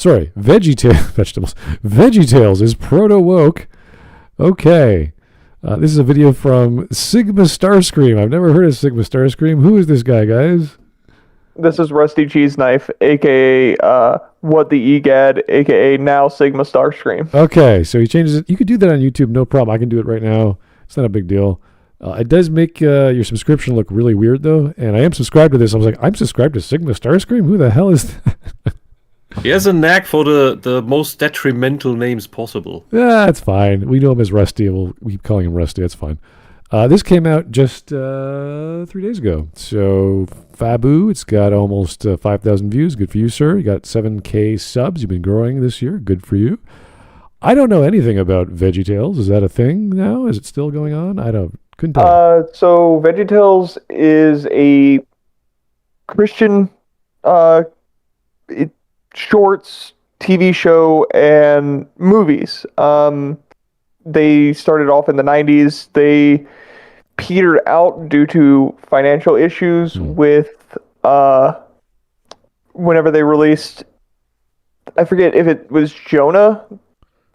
Sorry, Veggietales is Proto-Woke. Okay. This is a video from Sigma Starscream. I've never heard of Sigma Starscream. Who is this guy, guys? This is Rusty Cheese Knife, a.k.a. What the Egad, a.k.a. now Sigma Starscream. Okay, so he changes it. You could do that on YouTube, no problem. I can do it right now. It's not a big deal. It does make your subscription look really weird, though. And I am subscribed to this. I was like, I'm subscribed to Sigma Starscream? Who the hell is that? He has a knack for the most detrimental names possible. Yeah, it's fine. We know him as Rusty, and we'll keep calling him Rusty. That's fine. This came out just 3 days ago. So, Fabu, it's got almost 5,000 views. Good for you, sir. You got 7K subs. You've been growing this year. Good for you. I don't know anything about Veggietales. Is that a thing now? Is it still going on? Couldn't tell. So, Veggietales is a Christian shorts, TV show, and movies. They started off in the 90s. They petered out due to financial issues with whenever they released, I forget if it was Jonah,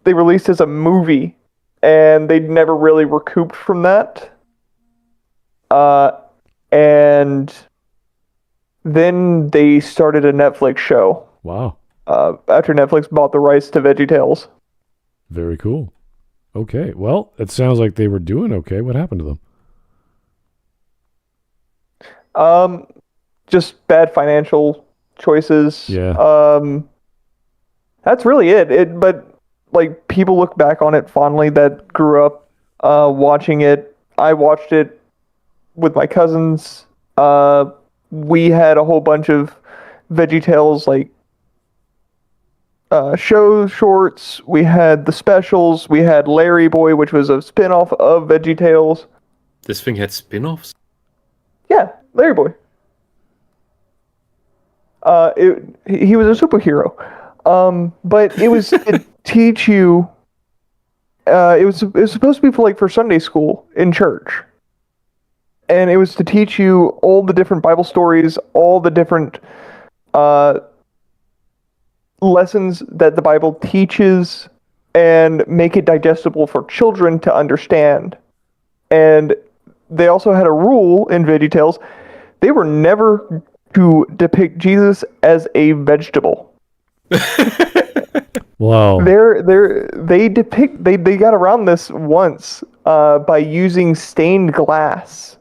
they released as a movie, and they never really recouped from that. And then they started a Netflix show. Wow. After Netflix bought the rights to VeggieTales. Very cool. Okay. Well, it sounds like they were doing okay. What happened to them? Just bad financial choices. Yeah. That's really it. But like, people look back on it fondly that grew up watching it. I watched it with my cousins. We had a whole bunch of VeggieTales like shows, shorts. We had the specials. We had Larry Boy, which was a spin-off of VeggieTales. This thing had spin-offs? Yeah, Larry Boy. He was a superhero. But it was to teach you. It was supposed to be for Sunday school in church, and it was to teach you all the different Bible stories, all the different lessons that the Bible teaches, and make it digestible for children to understand. And they also had a rule in VeggieTales: they were never to depict Jesus as a vegetable. Wow. They got around this once by using stained glass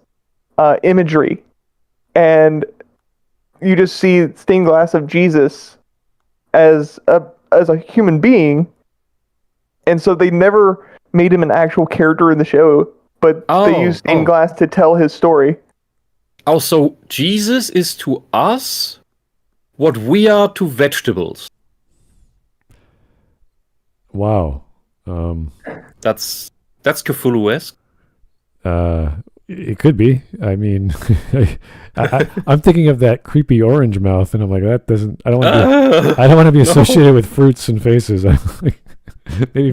imagery, and you just see stained glass of Jesus as a human being, and so they never made him an actual character in the show, but they used stained glass to tell his story. Oh, so Jesus is to us what we are to vegetables. Wow. That's Cthulhu-esque. It could be. I mean, I'm thinking of that creepy orange mouth, and I'm like, I don't want to be associated with fruits and faces. maybe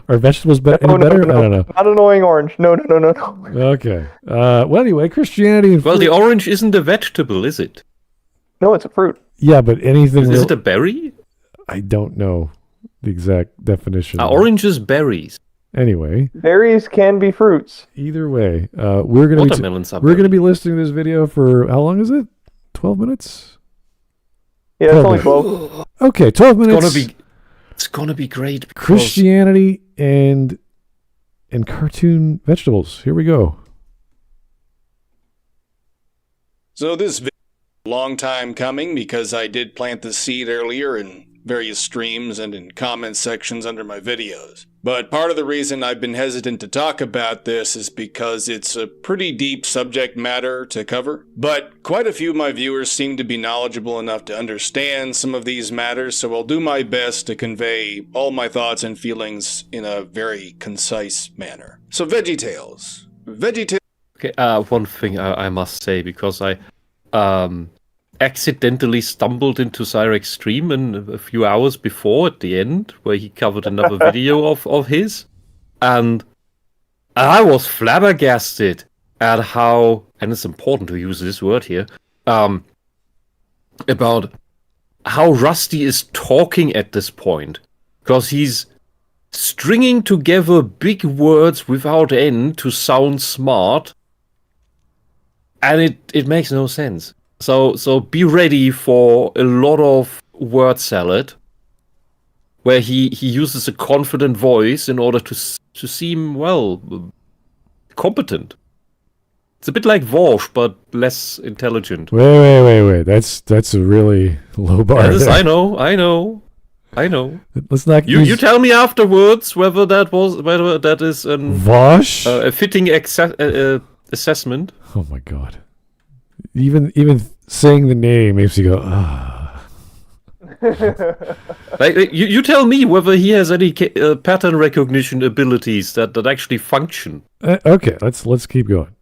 are vegetables better? No, I don't know. Not annoying orange. No. Okay. Well, anyway, Christianity. And well, the orange isn't a vegetable, is it? No, it's a fruit. Yeah, but anything. Is it a berry? I don't know the exact definition. Oranges, berries. Anyway, berries can be fruits. Either way, we're gonna be listing this video for how long is it? 12 minutes. Yeah, it's only 12. Okay, 12 minutes. It's gonna be great. Christianity and cartoon vegetables. Here we go. So this video is a long time coming because I did plant the seed earlier in various streams and in comment sections under my videos. But part of the reason I've been hesitant to talk about this is because it's a pretty deep subject matter to cover. But quite a few of my viewers seem to be knowledgeable enough to understand some of these matters, so I'll do my best to convey all my thoughts and feelings in a very concise manner. So VeggieTales. Okay, one thing I must say, because I accidentally stumbled into Cyrex stream a few hours before at the end, where he covered another video of his, and I was flabbergasted at how, and it's important to use this word here, about how Rusty is talking at this point, because he's stringing together big words without end to sound smart, and it makes no sense. So be ready for a lot of word salad, where he uses a confident voice in order to seem, well, competent. It's a bit like Vorsch, but less intelligent. Wait. That's a really low bar. Yes, I know. Let's not. You tell me afterwards whether that is Vosh. a fitting assessment. Oh my god! Even saying the name makes you go. Ah. Like you tell me whether he has any pattern recognition abilities that actually function. Okay, let's keep going.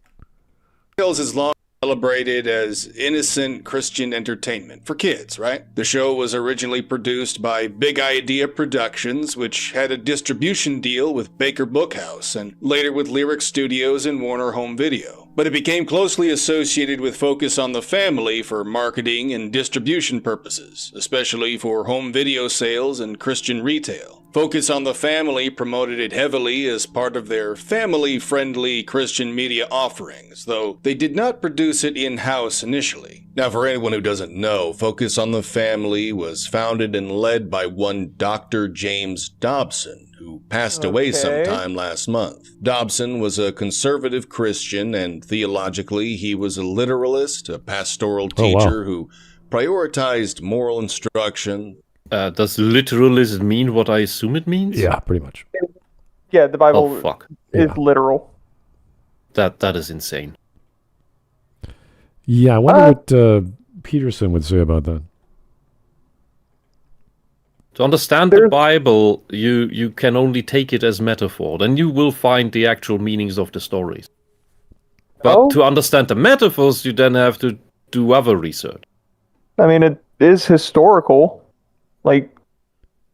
Tales is long celebrated as innocent Christian entertainment for kids, right? The show was originally produced by Big Idea Productions, which had a distribution deal with Baker Bookhouse, and later with Lyric Studios and Warner Home Video. But it became closely associated with Focus on the Family for marketing and distribution purposes, especially for home video sales and Christian retail. Focus on the Family promoted it heavily as part of their family-friendly Christian media offerings, though they did not produce it in-house initially. Now, for anyone who doesn't know, Focus on the Family was founded and led by one Dr. James Dobson, who passed away sometime last month. Dobson was a conservative Christian, and theologically, he was a literalist, a pastoral teacher who prioritized moral instruction. Does literalist mean what I assume it means? Yeah, pretty much. Yeah, the Bible is literal. That is insane. Yeah, I wonder what Peterson would say about that. To understand the Bible, you can only take it as metaphor. Then you will find the actual meanings of the stories. But to understand the metaphors, you then have to do other research. I mean, it is historical. Like,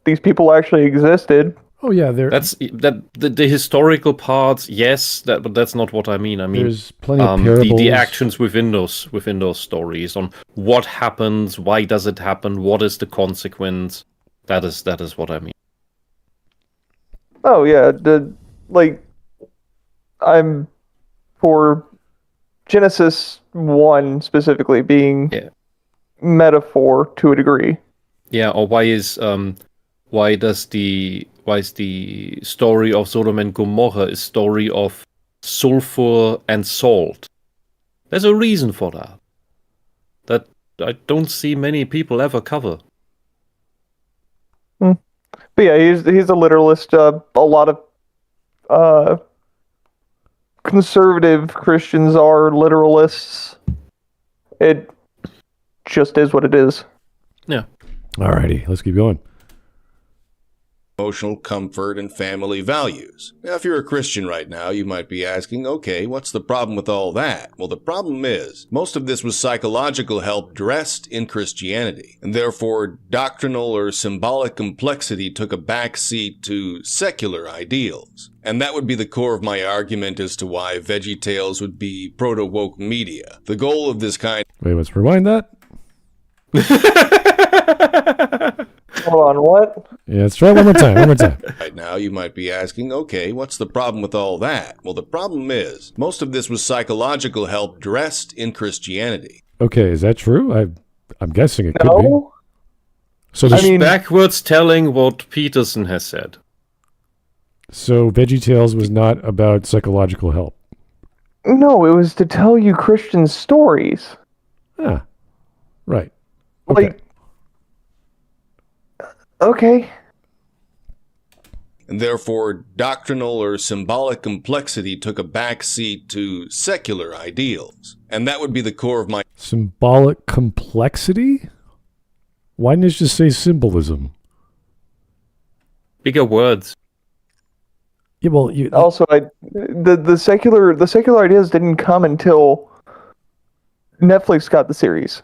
these people actually existed. Oh yeah, that's the historical parts. Yes, but that's not what I mean. I mean, there's plenty of parables. The actions within those stories, on what happens, why does it happen, what is the consequence. That is what I mean. Oh yeah, I'm for Genesis 1 specifically being metaphor to a degree. Yeah, or why is the story of Sodom and Gomorrah a story of sulfur and salt? There's a reason for that I don't see many people ever cover. But yeah, he's a literalist. A lot of conservative Christians are literalists. It just is what it is. Yeah. Alrighty, let's keep going. Emotional comfort and family values. Now, if you're a Christian right now, you might be asking, okay, what's the problem with all that? Well, the problem is, most of this was psychological help dressed in Christianity, and therefore doctrinal or symbolic complexity took a backseat to secular ideals. And that would be the core of my argument as to why Veggietales would be proto-woke media. The goal of this kind... Wait, let's rewind that. Hold on, what? Yeah, let's try one more time. Right now, you might be asking, okay, what's the problem with all that? Well, the problem is, most of this was psychological help dressed in Christianity. Okay, is that true? I'm guessing it could be. So backwards telling what Peterson has said. So Veggietales was not about psychological help. No, it was to tell you Christian stories. Ah, right. Okay. Okay. And therefore, doctrinal or symbolic complexity took a backseat to secular ideals. And that would be the core of my... Symbolic complexity? Why didn't it just say symbolism? Bigger words. Yeah, well, also, the secular ideas didn't come until Netflix got the series.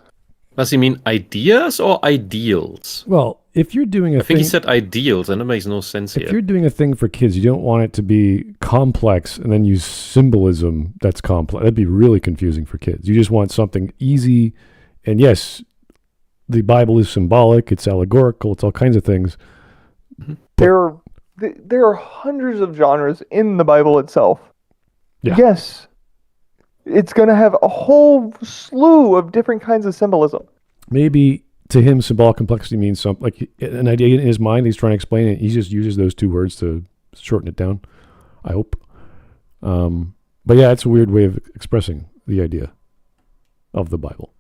Does he mean ideas or ideals? Well, if you're doing a thing... I think he said ideals, and it makes no sense here. If you're doing a thing for kids, you don't want it to be complex and then use symbolism that's complex. That'd be really confusing for kids. You just want something easy. And yes, the Bible is symbolic, it's allegorical, it's all kinds of things. There are hundreds of genres in the Bible itself. Yeah. Yes, it's going to have a whole slew of different kinds of symbolism. Maybe to him, symbolic complexity means something like an idea in his mind. He's trying to explain it. He just uses those two words to shorten it down. I hope. But yeah, it's a weird way of expressing the idea of the Bible.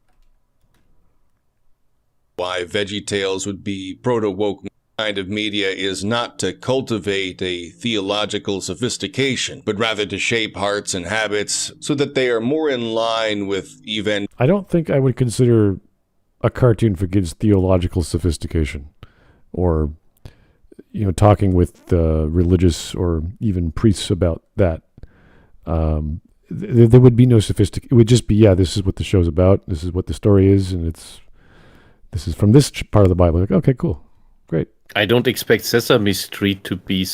Why Veggietales would be proto-woke kind of media is not to cultivate a theological sophistication, but rather to shape hearts and habits so that they are more in line with I don't think I would consider a cartoon for kids theological sophistication, or talking with religious or even priests about that. There would be no sophistication. It would just be, this is what the show's about. This is what the story is, and this is from this part of the Bible. Like, okay, cool, great. I don't expect Sesame Street to be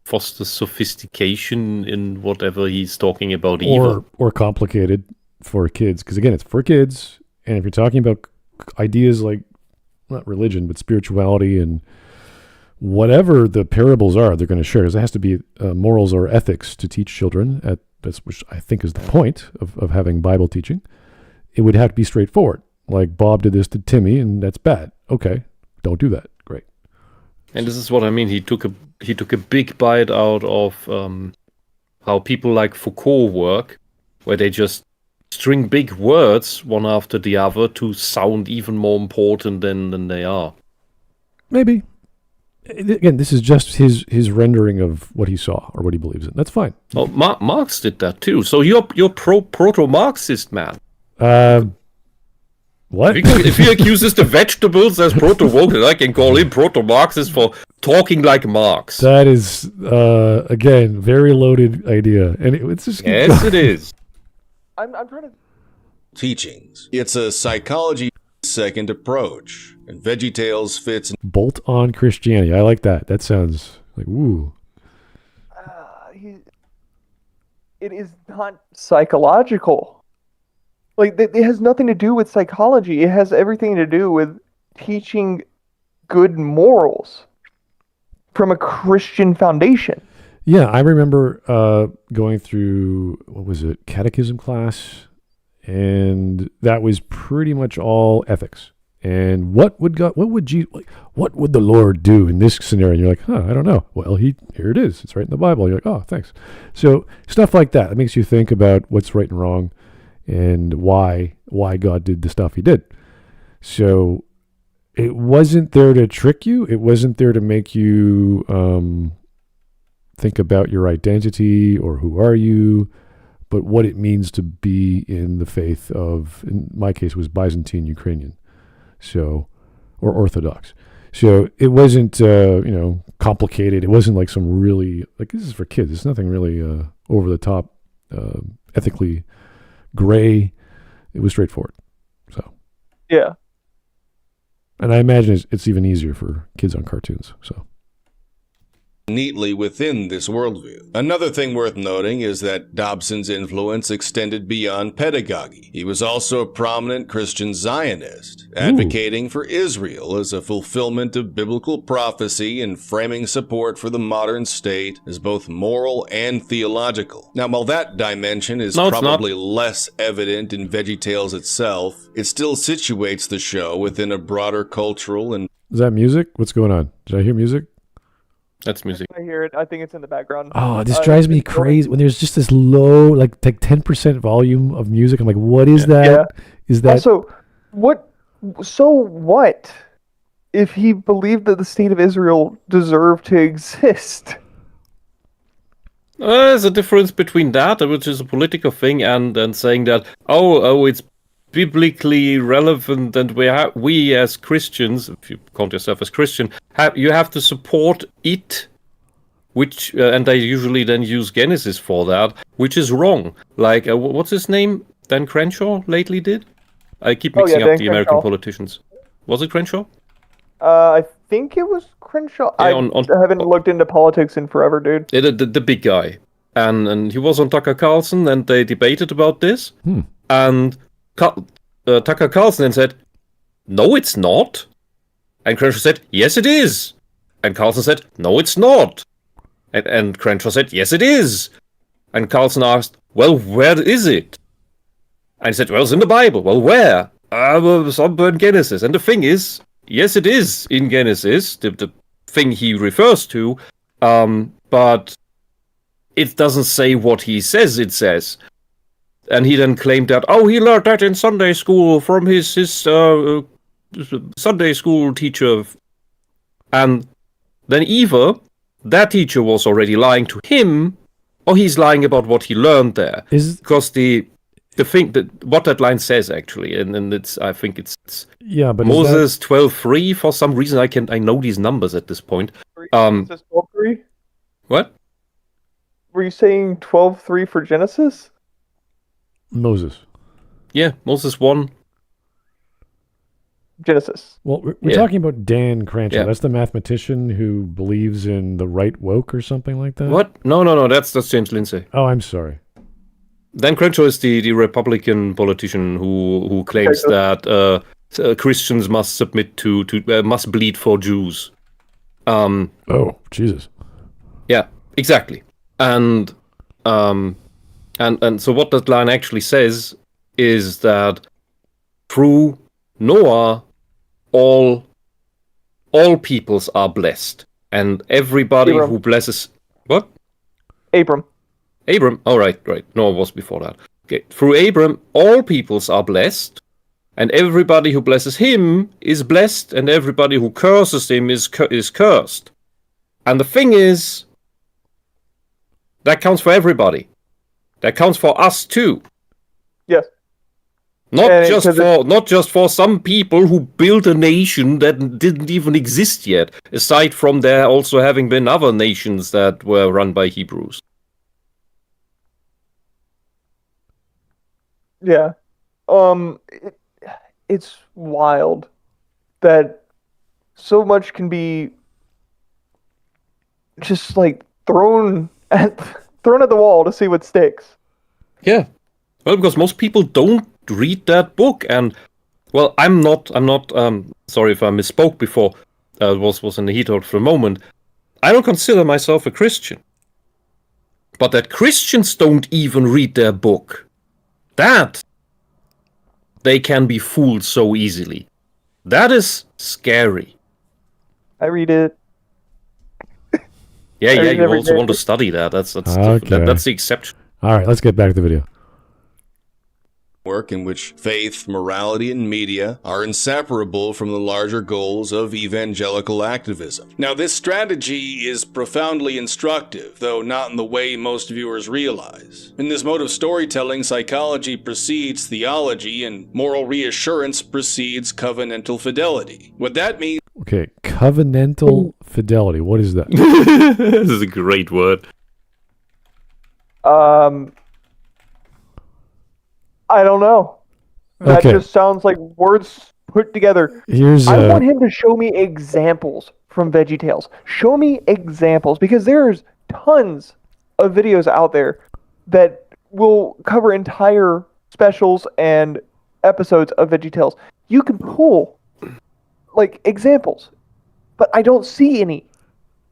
foster sophistication in whatever he's talking about either. Or complicated for kids, because again, it's for kids. And if you're talking about ideas like not religion but spirituality and whatever the parables are, they're going to share. Because it has to be morals or ethics to teach children. Which I think is the point of having Bible teaching. It would have to be straightforward. Like Bob did this to Timmy, and that's bad. Okay, don't do that. Great. And this is what I mean. He took a big bite out of how people like Foucault work, where they just string big words one after the other to sound even more important than they are. Maybe. Again, this is just his rendering of what he saw or what he believes in. That's fine. Oh, Marx did that too. So you're proto-Marxist, man. What? If he accuses the vegetables as proto-woke, I can call him proto-Marxist for talking like Marx. That is, again, very loaded idea. And it's just... Yes, it is. I'm trying to... Teachings. It's a psychology second approach, and Veggietales fits... Bolt on Christianity. I like that. That sounds like, ooh. It is not psychological. Like, it has nothing to do with psychology. It has everything to do with teaching good morals from a Christian foundation. Yeah, I remember going through, what was it, catechism class, and that was pretty much all ethics. And what would the Lord do in this scenario? And you're like, I don't know. Well, here it is. It's right in the Bible. You're like, oh, thanks. So stuff like that makes you think about what's right and wrong, and why God did the stuff he did. So it wasn't there to trick you. It wasn't there to make you think about your identity or who are you, but what it means to be in the faith of, in my case, was Byzantine Ukrainian, or Orthodox. So it wasn't, complicated. It wasn't like some really, like, this is for kids. It's nothing really over the top, ethically gray. It was straightforward. So yeah, and I imagine it's even easier for kids on cartoons. So neatly within this worldview. Another thing worth noting is that Dobson's influence extended beyond pedagogy. He was also a prominent Christian Zionist, advocating for Israel as a fulfillment of biblical prophecy and framing support for the modern state as both moral and theological. Now, while that dimension is probably less evident in Veggietales itself, it still situates the show within a broader cultural and... Is that music? What's going on? Did I hear music? That's music. I hear it. I think it's in the background. Oh, this drives me crazy when there's just this low, like 10% volume of music. I'm like, what is that? Yeah. Is that also what? So what if he believed that the state of Israel deserved to exist? There's a difference between that, which is a political thing, and saying that it's biblically relevant, and we as Christians, if you count yourself as Christian, you have to support it, which and they usually then use Genesis for that, which is wrong. Like what's his name? Dan Crenshaw lately did. I keep mixing up the American politicians. Was it Crenshaw? I think it was Crenshaw. Yeah, I haven't looked into politics in forever, dude. The big guy, and he was on Tucker Carlson, and they debated about this, and Tucker Carlson then said, no, it's not. And Crenshaw said, yes, it is. And Carlson said, no, it's not. And Crenshaw said, yes, it is. And Carlson asked, well, where is it? And he said, well, it's in the Bible. Well, where? Somewhere in Genesis. And the thing is, yes, it is in Genesis, the thing he refers to, but it doesn't say what he says it says. And he then claimed that, he learned that in Sunday school from his Sunday school teacher. And then either that teacher was already lying to him, or he's lying about what he learned there. Because the thing that what that line says actually, and I think it's but Moses 12:3 for some reason. I know these numbers at this point. Genesis 12:3? What? Were you saying 12:3 for Genesis? Moses. Yeah, Moses 1. Genesis. Well, we're talking about Dan Cranshaw. Yeah. That's the mathematician who believes in the right woke or something like that? What? No. That's James Lindsay. Oh, I'm sorry. Dan Crenshaw is the Republican politician who claims that Christians must submit to must bleed for Jews. Oh, Jesus. Yeah, exactly. And so what that line actually says is that through Noah, all peoples are blessed, and everybody Abram. who blesses what? Abram. Oh, right. Noah was before that. Okay. Through Abram, all peoples are blessed, and everybody who blesses him is blessed, and everybody who curses him is cursed. And the thing is, that counts for everybody. That counts for us too. Yes. Not just for some people who built a nation that didn't even exist yet, aside from there also having been other nations that were run by Hebrews. Yeah. It's wild that so much can be just like thrown at the wall to see what sticks. Yeah. Well, because most people don't read that book, and well, I'm not sorry if I misspoke before. Was in the heat of the moment. I don't consider myself a Christian. But that Christians don't even read their book, that they can be fooled so easily. That is scary. I read it. Yeah, read you every also day. want to study that. That's Okay. that's the exception. All right, let's get back to the video. Work in which faith, morality, and media are inseparable from the larger goals of evangelical activism. Now, this strategy is profoundly instructive, though not in the way most viewers realize. In this mode of storytelling, psychology precedes theology, and moral reassurance precedes covenantal fidelity. What that means Okay, covenantal fidelity. What is that? This is a great word. I don't know. That Okay. just sounds like words put together. Here's I want him to show me examples from Veggietales. Show me examples, because there's tons of videos out there that will cover entire specials and episodes of Veggietales. You can pull like examples, but I don't see any.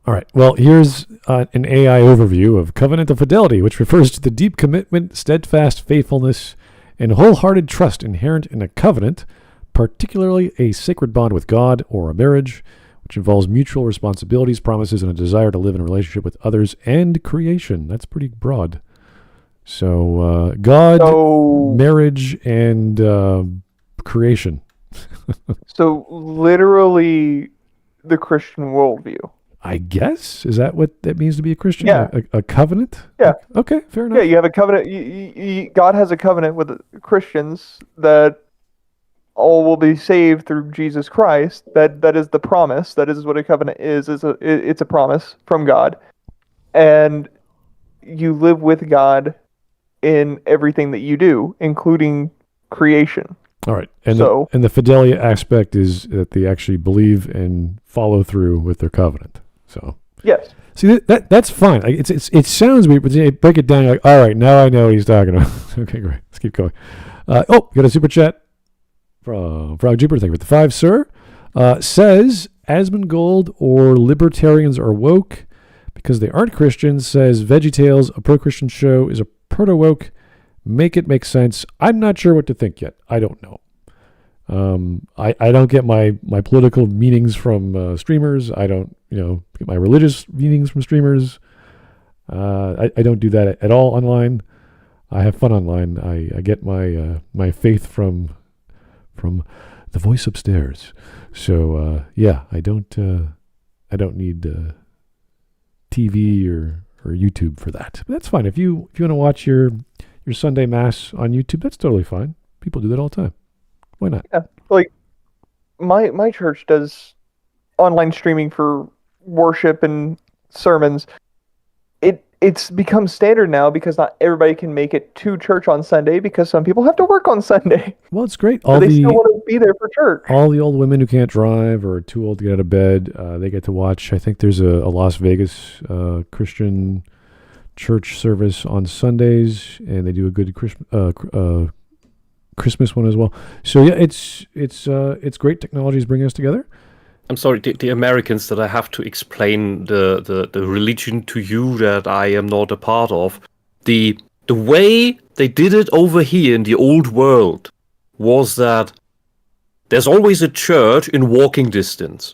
All right. Well, here's an AI overview of covenantal fidelity, which refers to the deep commitment, steadfast faithfulness, and wholehearted trust inherent in a covenant, particularly a sacred bond with God or a marriage, which involves mutual responsibilities, promises, and a desire to live in a relationship with others and creation. That's pretty broad. So, God, marriage, and creation. So literally the Christian worldview. I guess, is that what that means to be a Christian? Yeah. A covenant? Yeah. Okay, fair enough. Yeah, you have a covenant. God has a covenant with Christians that all will be saved through Jesus Christ. That is the promise. That is what a covenant is. It's a promise from God, and you live with God in everything that you do, including creation. All right, and So- the fidelity aspect is that they actually believe and follow through with their covenant. So Yes. see that's fine. Like, it sounds weird, but you break it down. You're like, all right, now I know what he's talking about. Okay, great. Let's keep going. We got a super chat from Frog Jupiter, thank you for the 5, sir. Says Asmongold or libertarians are woke because they aren't Christians. Says Veggietales, a pro-Christian show, is a proto-woke. Make it make sense. I'm not sure what to think yet. I don't know. I don't get my political meanings from streamers. I don't get my religious meanings from streamers. I don't do that at all online. I have fun online. I get my faith from the voice upstairs. So yeah, I don't need TV or YouTube for that. But that's fine. If you want to watch your Sunday mass on YouTube, that's totally fine. People do that all the time. Why not? Yeah, like my church does online streaming for worship and sermons. It's become standard now because not everybody can make it to church on Sunday because some people have to work on Sunday. Well, it's great. But they still want to be there for church. All the old women who can't drive or are too old to get out of bed, they get to watch. I think there's a Las Vegas Christian church service on Sundays, and they do a good Christmas one as well. So yeah, it's great. Technology is bringing us together. I'm sorry, the Americans, that I have to explain the religion to you that I am not a part of. The way they did it over here in the old world was that there's always a church in walking distance.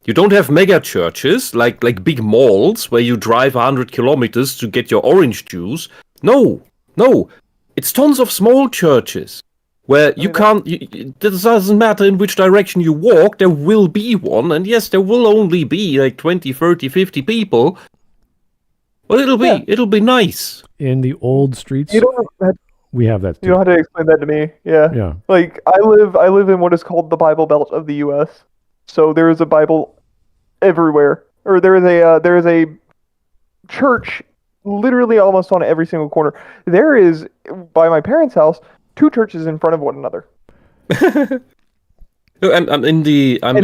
You don't have mega churches like big malls where you drive 100 kilometers to get your orange juice. No, it's tons of small churches. Where you can't, it doesn't matter in which direction you walk, there will be one, and yes, there will only be like 20, 30, 50 people, but it'll be nice. In the old streets, we have that too. You don't have to explain that to me. Yeah. Like, I live in what is called the Bible Belt of the U.S., so there is a Bible everywhere, or there is a church literally almost on every single corner. There is, by my parents' house, 2 churches in front of one another. I'm in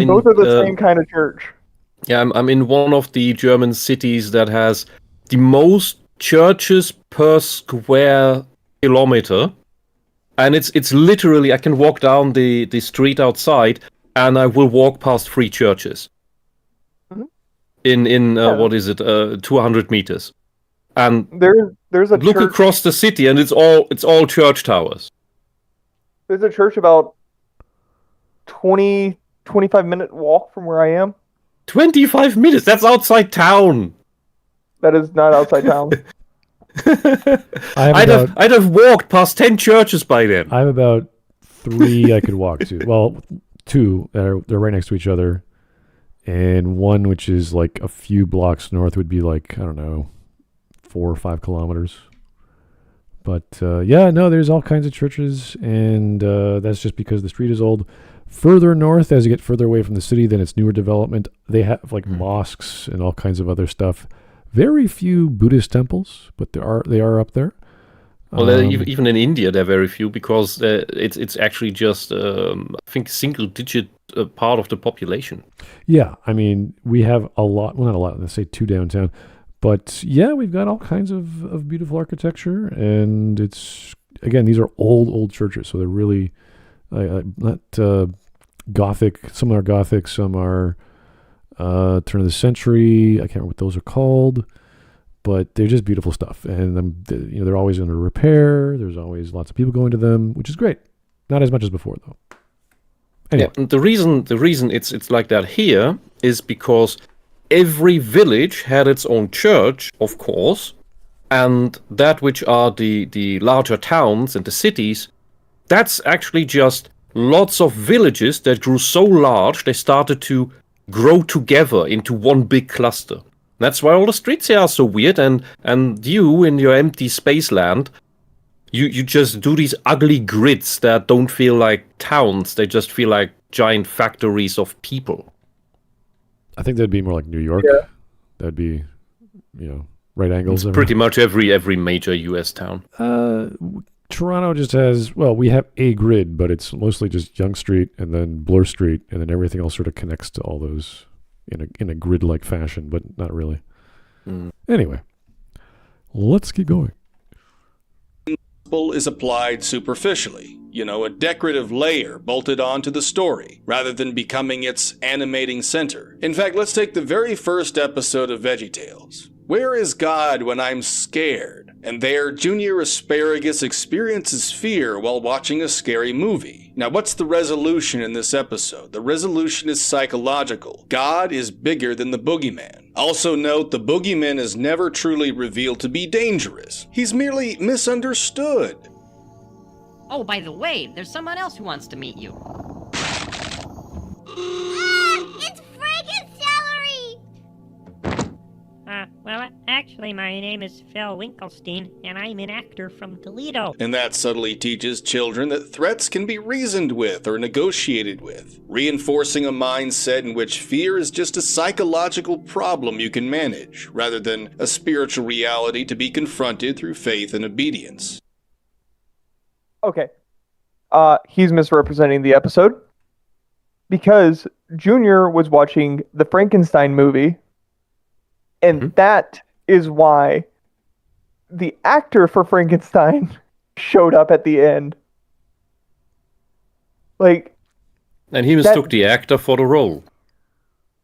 both are the same kind of church. Yeah, I'm in one of the German cities that has the most churches per square kilometer, and it's literally, I can walk down the street outside and I will walk past 3 churches. Mm-hmm. In what is it, 200 meters, and there's a look church across the city and it's all church towers. There's a church about 25-minute walk from where I am. 25 minutes? That's outside town. That is not outside town. I'd have walked past 10 churches by then. I have about 3 I could walk to. Well, 2 they're right next to each other, and one which is like a few blocks north would be like, I don't know, 4 or 5 kilometers. But there's all kinds of churches, and that's just because the street is old. Further north, as you get further away from the city, then it's newer development. They have like mosques and all kinds of other stuff. Very few Buddhist temples, but they are up there. Well, even in India, there are very few because it's actually just I think single-digit part of the population. Yeah, I mean we have a lot. Well, not a lot. Let's say 2 downtown. But yeah, we've got all kinds of beautiful architecture, and it's, again, these are old churches, so they're really not Gothic. Some are Gothic, some are turn of the century. I can't remember what those are called, but they're just beautiful stuff, and they're always under repair. There's always lots of people going to them, which is great. Not as much as before, though. Anyway. Yeah, the reason it's like that here is because every village had its own church, of course, and that which are the larger towns and the cities, that's actually just lots of villages that grew so large they started to grow together into one big cluster. That's why all the streets here are so weird, and you in your empty space land, you just do these ugly grids that don't feel like towns, they just feel like giant factories of people. I think that'd be more like New York. Yeah. That'd be, right angles. It's pretty much every major U.S. town. Toronto just has, we have a grid, but it's mostly just Yonge Street and then Bloor Street, and then everything else sort of connects to all those in a grid-like fashion, but not really. Anyway, let's keep going. is applied superficially. You know, a decorative layer bolted onto the story, rather than becoming its animating center. In fact, let's take the very first episode of Veggietales. Where is God when I'm scared? And there, Junior Asparagus experiences fear while watching a scary movie. Now, what's the resolution in this episode? The resolution is psychological. God is bigger than the boogeyman. Also note, the boogeyman is never truly revealed to be dangerous. He's merely misunderstood. Oh, by the way, there's someone else who wants to meet you. It's Franken Celery! Well, actually, my name is Phil Winkelstein, and I'm an actor from Toledo. And that subtly teaches children that threats can be reasoned with or negotiated with, reinforcing a mindset in which fear is just a psychological problem you can manage, rather than a spiritual reality to be confronted through faith and obedience. Okay. He's misrepresenting the episode because Junior was watching the Frankenstein movie, and that is why the actor for Frankenstein showed up at the end. Like, And he mistook the actor for the role.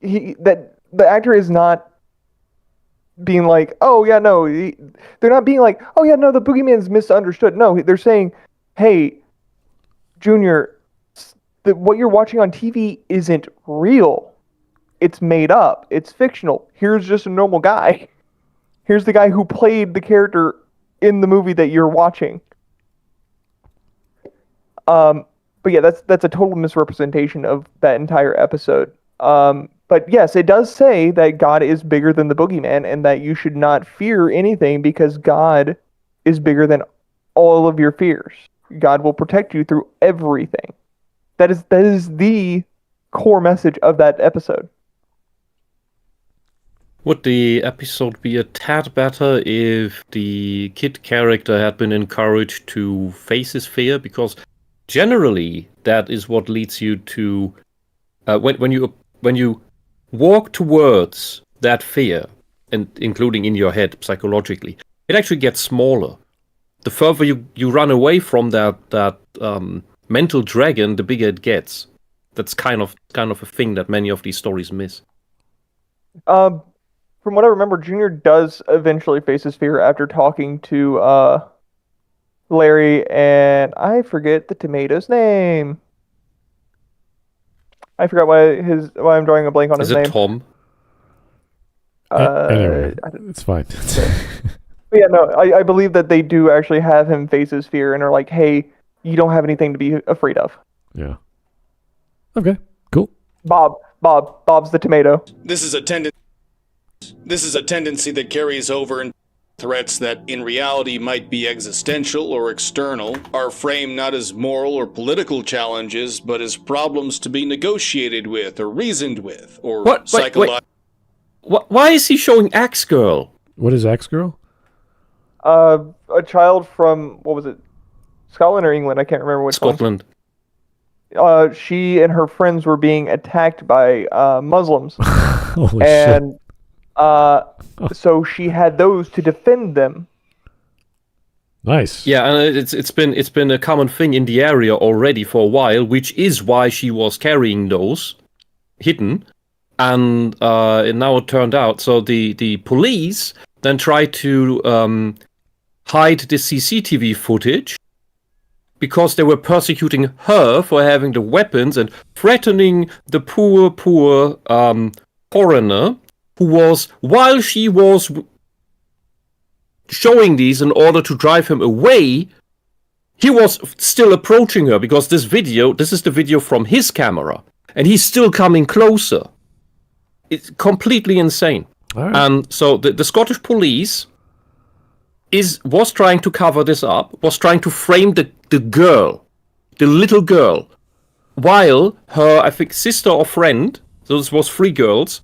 the actor is not being like, oh yeah, no, they're not being like, oh yeah, no, the boogeyman's misunderstood. No, they're saying, hey, Junior, what you're watching on TV isn't real. It's made up. It's fictional. Here's just a normal guy. Here's the guy who played the character in the movie that you're watching. But yeah, that's a total misrepresentation of that entire episode. But yes, it does say that God is bigger than the boogeyman and that you should not fear anything because God is bigger than all of your fears. God will protect you through everything. That is the core message of that episode. Would the episode be a tad better if the kid character had been encouraged to face his fear? Because generally, that is what leads you to when you walk towards that fear, and including in your head psychologically, it actually gets smaller. The further you run away from that mental dragon, the bigger it gets. That's kind of a thing that many of these stories miss. From what I remember, Junior does eventually face his fear after talking to Larry, and I forget the tomato's name. I forgot why I'm drawing a blank on his name. Is it Tom? Anyway, it's fine. Yeah, no, I believe that they do actually have him face his fear and are like, hey, you don't have anything to be afraid of. Yeah. Okay, cool. Bob's the tomato. This is a tendency that carries over in threats that in reality might be existential or external, are framed not as moral or political challenges, but as problems to be negotiated with or reasoned with, or psychological. Why is he showing Axe Girl? What is Axe Girl? A child from, what was it, Scotland or England? I can't remember which Scotland. one. She and her friends were being attacked by Muslims. Holy and shit. So she had those to defend them. Nice. Yeah, and it's been a common thing in the area already for a while, which is why she was carrying those hidden. And now it turned out, so the police then tried to hide the CCTV footage because they were persecuting her for having the weapons and threatening the poor foreigner who was, while she was showing these in order to drive him away, he was still approaching her because this is the video from his camera, and he's still coming closer. It's completely insane. All right. And so the Scottish police was trying to cover this up, was trying to frame the little girl, while her, I think, sister or friend, so this was 3 girls,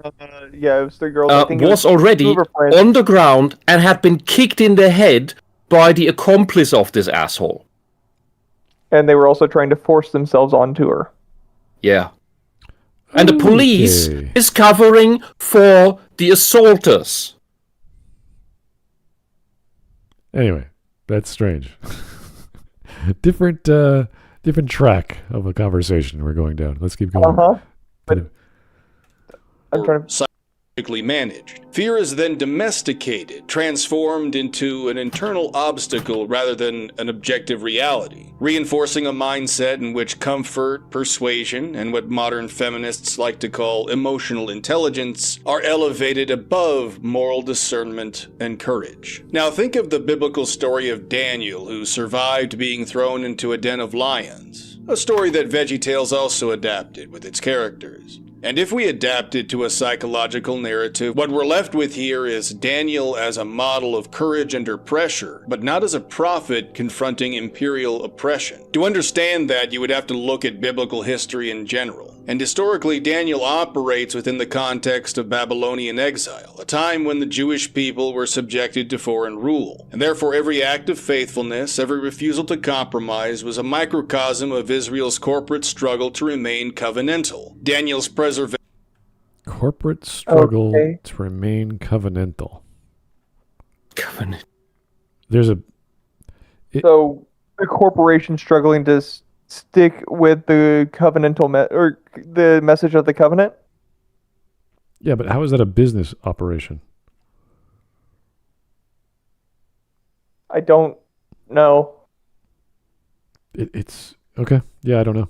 Yeah, it was 3 girls. I think was already on the ground and had been kicked in the head by the accomplice of this asshole. And they were also trying to force themselves onto her. Yeah. And the police Okay. is covering for the assaulters. Anyway, that's strange. different track of a conversation we're going down. Let's keep going. But I'm trying to. Psychologically managed. Fear is then domesticated, transformed into an internal obstacle rather than an objective reality, reinforcing a mindset in which comfort, persuasion, and what modern feminists like to call emotional intelligence are elevated above moral discernment and courage. Now think of the biblical story of Daniel, who survived being thrown into a den of lions, a story that Veggietales also adapted with its characters. And if we adapt it to a psychological narrative, what we're left with here is Daniel as a model of courage under pressure, but not as a prophet confronting imperial oppression. To understand that, you would have to look at biblical history in general. And historically, Daniel operates within the context of Babylonian exile, a time when the Jewish people were subjected to foreign rule. And therefore, every act of faithfulness, every refusal to compromise, was a microcosm of Israel's corporate struggle to remain covenantal. Daniel's corporate struggle to remain covenantal. Covenant. So the corporation struggling to stick with the covenantal or the message of the covenant. Yeah, but how is that a business operation? I don't know. It's okay. Yeah, I don't know.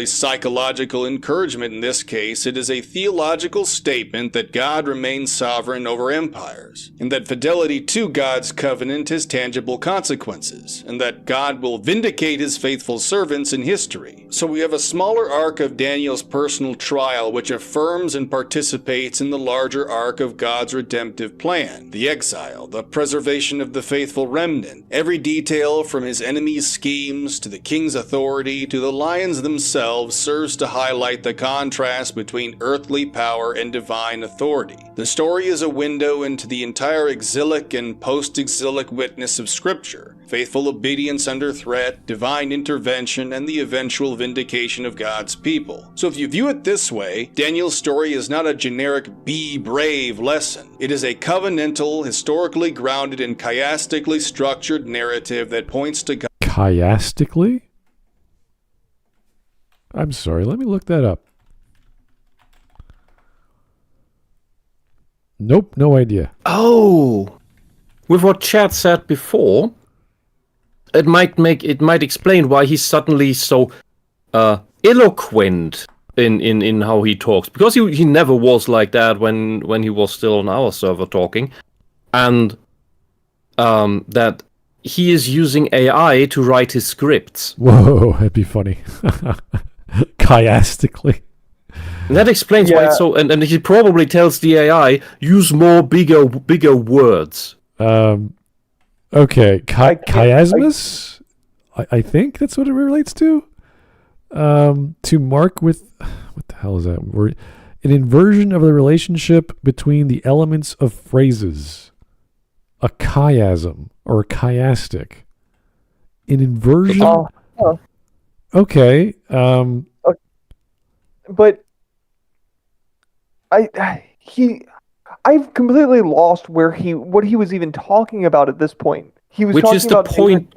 Psychological encouragement in this case, it is a theological statement that God remains sovereign over empires, and that fidelity to God's covenant has tangible consequences, and that God will vindicate his faithful servants in history. So we have a smaller arc of Daniel's personal trial which affirms and participates in the larger arc of God's redemptive plan, the exile, the preservation of the faithful remnant, every detail from his enemies' schemes to the king's authority to the lions themselves serves to highlight the contrast between earthly power and divine authority. The story is a window into the entire exilic and post-exilic witness of Scripture, faithful obedience under threat, divine intervention, and the eventual vindication of God's people. So if you view it this way, Daniel's story is not a generic be brave lesson. It is a covenantal, historically grounded, and chiastically structured narrative that points to God. Chiastically? I'm sorry, let me look that up. Nope, no idea. Oh, with what Chad said before, it might explain why he's suddenly so eloquent in how he talks, because he never was like that when he was still on our server talking, and that he is using AI to write his scripts. Whoa, that'd be funny. Chiastically. And that explains why it's so. And he probably tells the AI, use more bigger words. Okay, chiasmus. I think that's what it relates to. To mark with what the hell is that? An inversion of the relationship between the elements of phrases. A chiasm or a chiastic. An inversion. Okay. But I've completely lost what he was even talking about at this point. He was talking about point.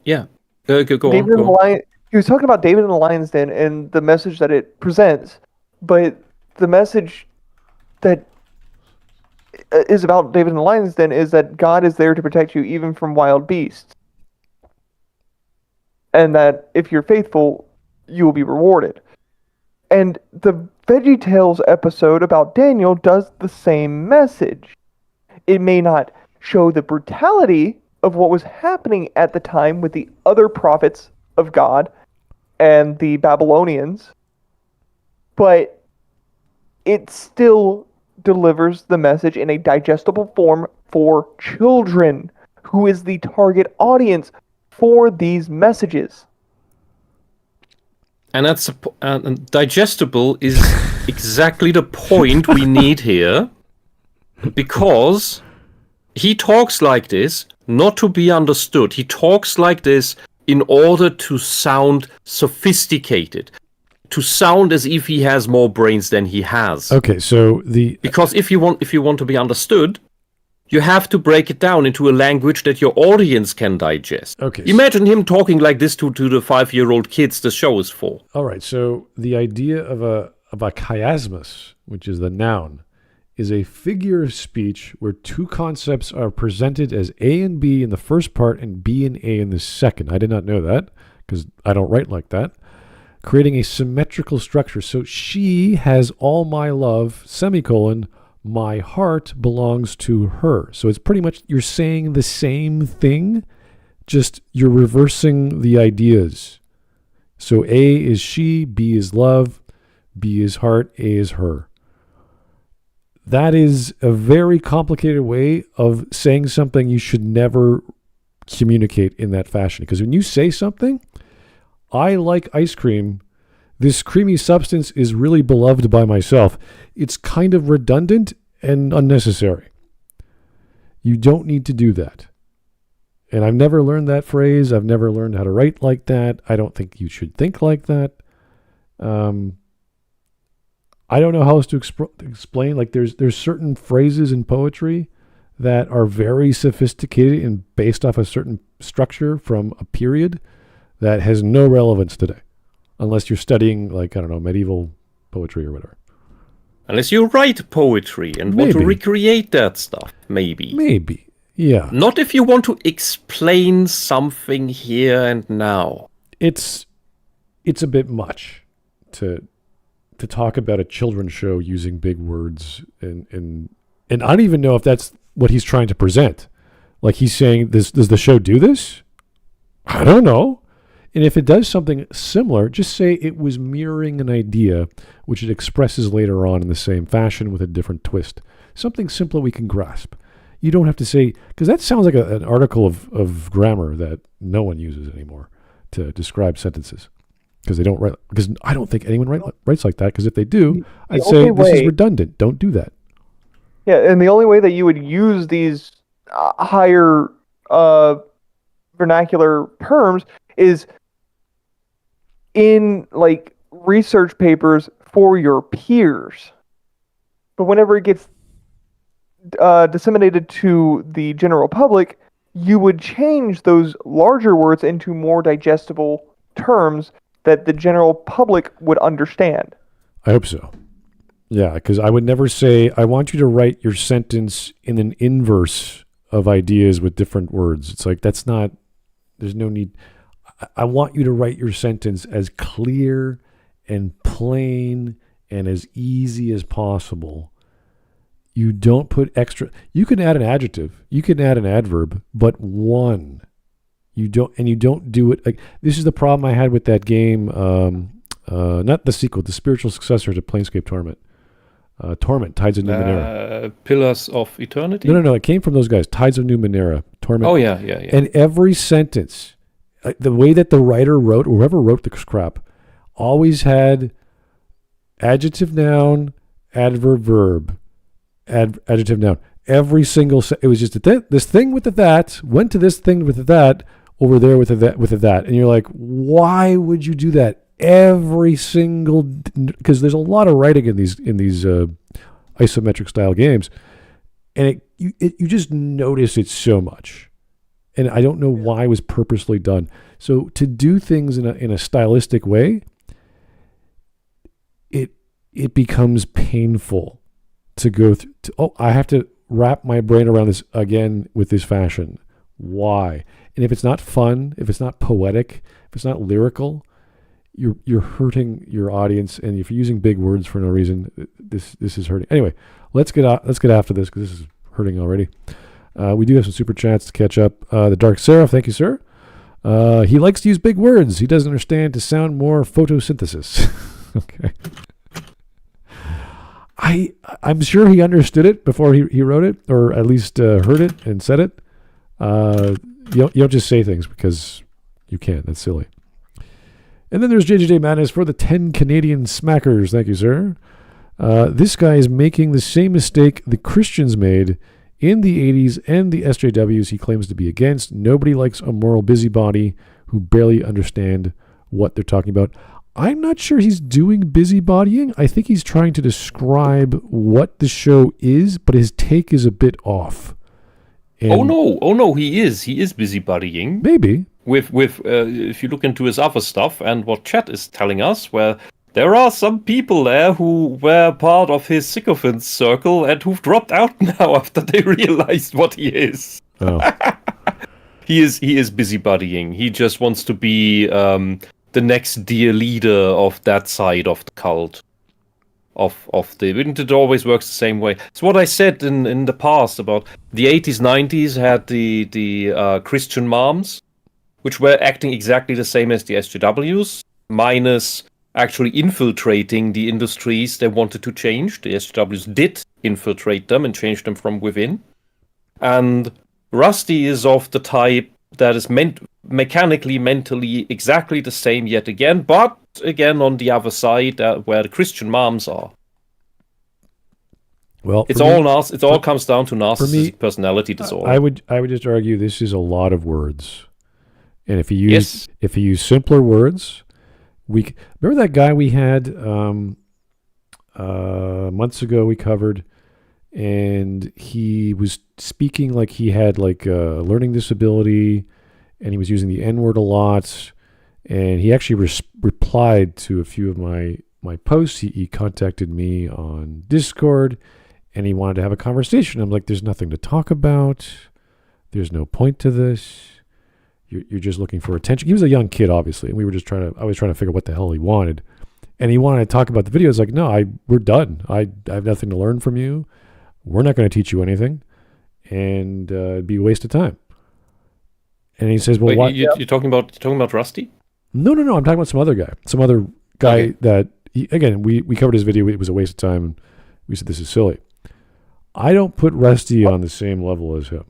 Yeah. Go on. He was talking about David and the Lion's Den and the message that it presents, but the message that is about David and the Lion's Den is that God is there to protect you even from wild beasts. And that if you're faithful, you will be rewarded. And the Veggietales episode about Daniel does the same message. It may not show the brutality of what was happening at the time with the other prophets of God and the Babylonians, but it still delivers the message in a digestible form for children, who is the target audience for these messages. And that's digestible is exactly the point we need here, because he talks like this not to be understood. He talks like this in order to sound sophisticated, to sound as if he has more brains than he has. Okay, so because if you want to be understood, You have to break it down into a language that your audience can digest. Okay. Imagine him talking like this to the 5-year-old kids the show is for. All right. So the idea of a chiasmus, which is the noun, is a figure of speech where two concepts are presented as A and B in the first part and B and A in the second. I did not know that because I don't write like that. Creating a symmetrical structure. So she has all my love, semicolon, my heart belongs to her. So it's pretty much you're saying the same thing, just you're reversing the ideas. So A is she, B is love, B is heart, A is her. That is a very complicated way of saying something you should never communicate in that fashion. Because when you say something, I like ice cream. This creamy substance is really beloved by myself. It's kind of redundant and unnecessary. You don't need to do that. And I've never learned that phrase. I've never learned how to write like that. I don't think you should think like that. I don't know how else to explain. Like there's certain phrases in poetry that are very sophisticated and based off a certain structure from a period that has no relevance today, unless you're studying, like, I don't know, medieval poetry or whatever. Unless you write poetry and want to recreate that stuff, maybe. Maybe, yeah. Not if you want to explain something here and now. It's a bit much to talk about a children's show using big words, and I don't even know if that's what he's trying to present. Like he's saying, does the show do this? I don't know. And if it does something similar, just say it was mirroring an idea which it expresses later on in the same fashion with a different twist. Something simple we can grasp. You don't have to say, because that sounds like an article of grammar that no one uses anymore to describe sentences. Because they don't write. Because I don't think anyone writes like that. Because if they do, I'd say this is redundant. Don't do that. Yeah, and the only way that you would use these higher vernacular terms is in like research papers for your peers. But whenever it gets disseminated to the general public, you would change those larger words into more digestible terms that the general public would understand. I hope so. Yeah, because I would never say, I want you to write your sentence in an inverse of ideas with different words. It's like, that's not, there's no need. I want you to write your sentence as clear and plain and as easy as possible. You don't put extra, you can add an adjective, you can add an adverb, but one. You don't do it. Like, this is the problem I had with that game, not the sequel, the spiritual successor to Planescape Torment. Torment, Tides of Numenera. Pillars of Eternity? No. It came from those guys, Tides of Numenera. Torment. Oh, yeah. And every sentence, the way that the writer wrote, or whoever wrote the crap, always had adjective, noun, adverb, verb, adjective, noun. Every single, it was just this thing with the that, went to this thing with the that, over there with the that. And you're like, why would you do that? Every single, because there's a lot of writing in these isometric style games, and you just notice it so much, and I don't know why it was purposely done. So to do things in a stylistic way, it becomes painful to go through. I have to wrap my brain around this again with this fashion. Why? And if it's not fun, if it's not poetic, if it's not lyrical, you're hurting your audience, and if you're using big words for no reason, this is hurting. Anyway, let's get after this, because this is hurting already. We do have some super chats to catch up. The Dark Seraph, thank you, sir. He likes to use big words. He doesn't understand to sound more photosynthesis. Okay. I'm sure he understood it before he wrote it, or at least heard it and said it. You don't just say things because you can. That's silly. And then there's JJJ Madness for the 10 Canadian smackers. Thank you, sir. This guy is making the same mistake the Christians made in the 80s and the SJWs he claims to be against. Nobody likes a moral busybody who barely understand what they're talking about. I'm not sure he's doing busybodying. I think he's trying to describe what the show is, but his take is a bit off. And oh no, he is busybodying maybe. with if you look into his other stuff and what chat is telling us, where there are some people there who were part of his sycophant circle and who've dropped out now after they realized what he is. Oh. He is busybodying. He just wants to be the next dear leader of that side of the cult. It always works the same way. It's what I said in the past about the 80s, 90s had the Christian moms, which were acting exactly the same as the SJWs, minus actually infiltrating the industries they wanted to change. The SJWs did infiltrate them and change them from within. And Rusty is of the type that is mechanically, mentally exactly the same yet again, but again on the other side where the Christian moms are. Well, It all comes down to narcissistic personality disorder. I would just argue this is a lot of words, and if you use simpler words, remember that guy we had months ago we covered, and he was speaking like he had like a learning disability, and he was using the N-word a lot, and he actually replied to a few of my posts. He contacted me on Discord, and he wanted to have a conversation. I'm like, there's nothing to talk about. There's no point to this. You're just looking for attention. He was a young kid, obviously, and I was trying to figure out what the hell he wanted. And he wanted to talk about the videos. Like, no, we're done. I have nothing to learn from you. We're not going to teach you anything, and it'd be a waste of time. And he says, "Well, why?" You're talking about Rusty? No. I'm talking about some other guy that we covered his video. It was a waste of time, and we said this is silly. I don't put Rusty on the same level as him.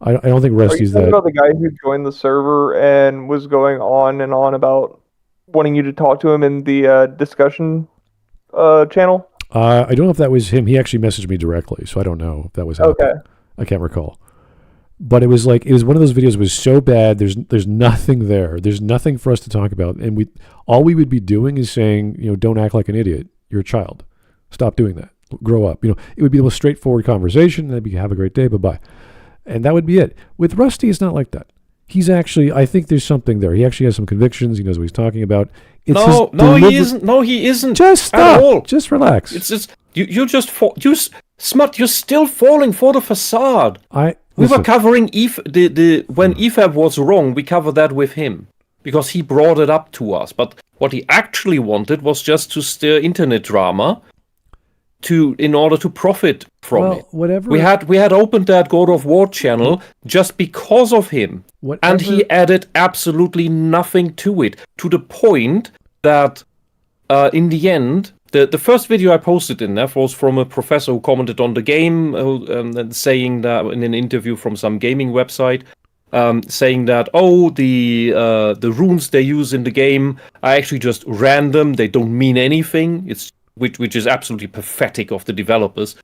I don't think Rusty's that. Are you talking about the guy who joined the server and was going on and on about wanting you to talk to him in the discussion channel? I don't know if that was him. He actually messaged me directly, so I don't know if that was him. Okay. I can't recall. But it was one of those videos that was so bad. There's nothing there. There's nothing for us to talk about, and all we would be doing is saying, don't act like an idiot. You're a child. Stop doing that. Grow up. It would be the most straightforward conversation. And then have a great day. Bye-bye. And that would be it. With Rusty, it's not like that. He's actually, I think there's something there. He actually has some convictions. He knows what he's talking about. He isn't. No, he isn't. Just stop. At all. Just relax. It's just Smut. You're still falling for the facade. We were covering when EFAB was wrong. We covered that with him because he brought it up to us. But what he actually wanted was just to stir internet drama in order to profit from it. Whatever. We had opened that God of War channel just because of him. And he added absolutely nothing to it, to the point that in the end, the first video I posted in there was from a professor who commented on the game, and saying that in an interview from some gaming website, saying that the runes they use in the game are actually just random. They don't mean anything. It's which is absolutely pathetic of the developers,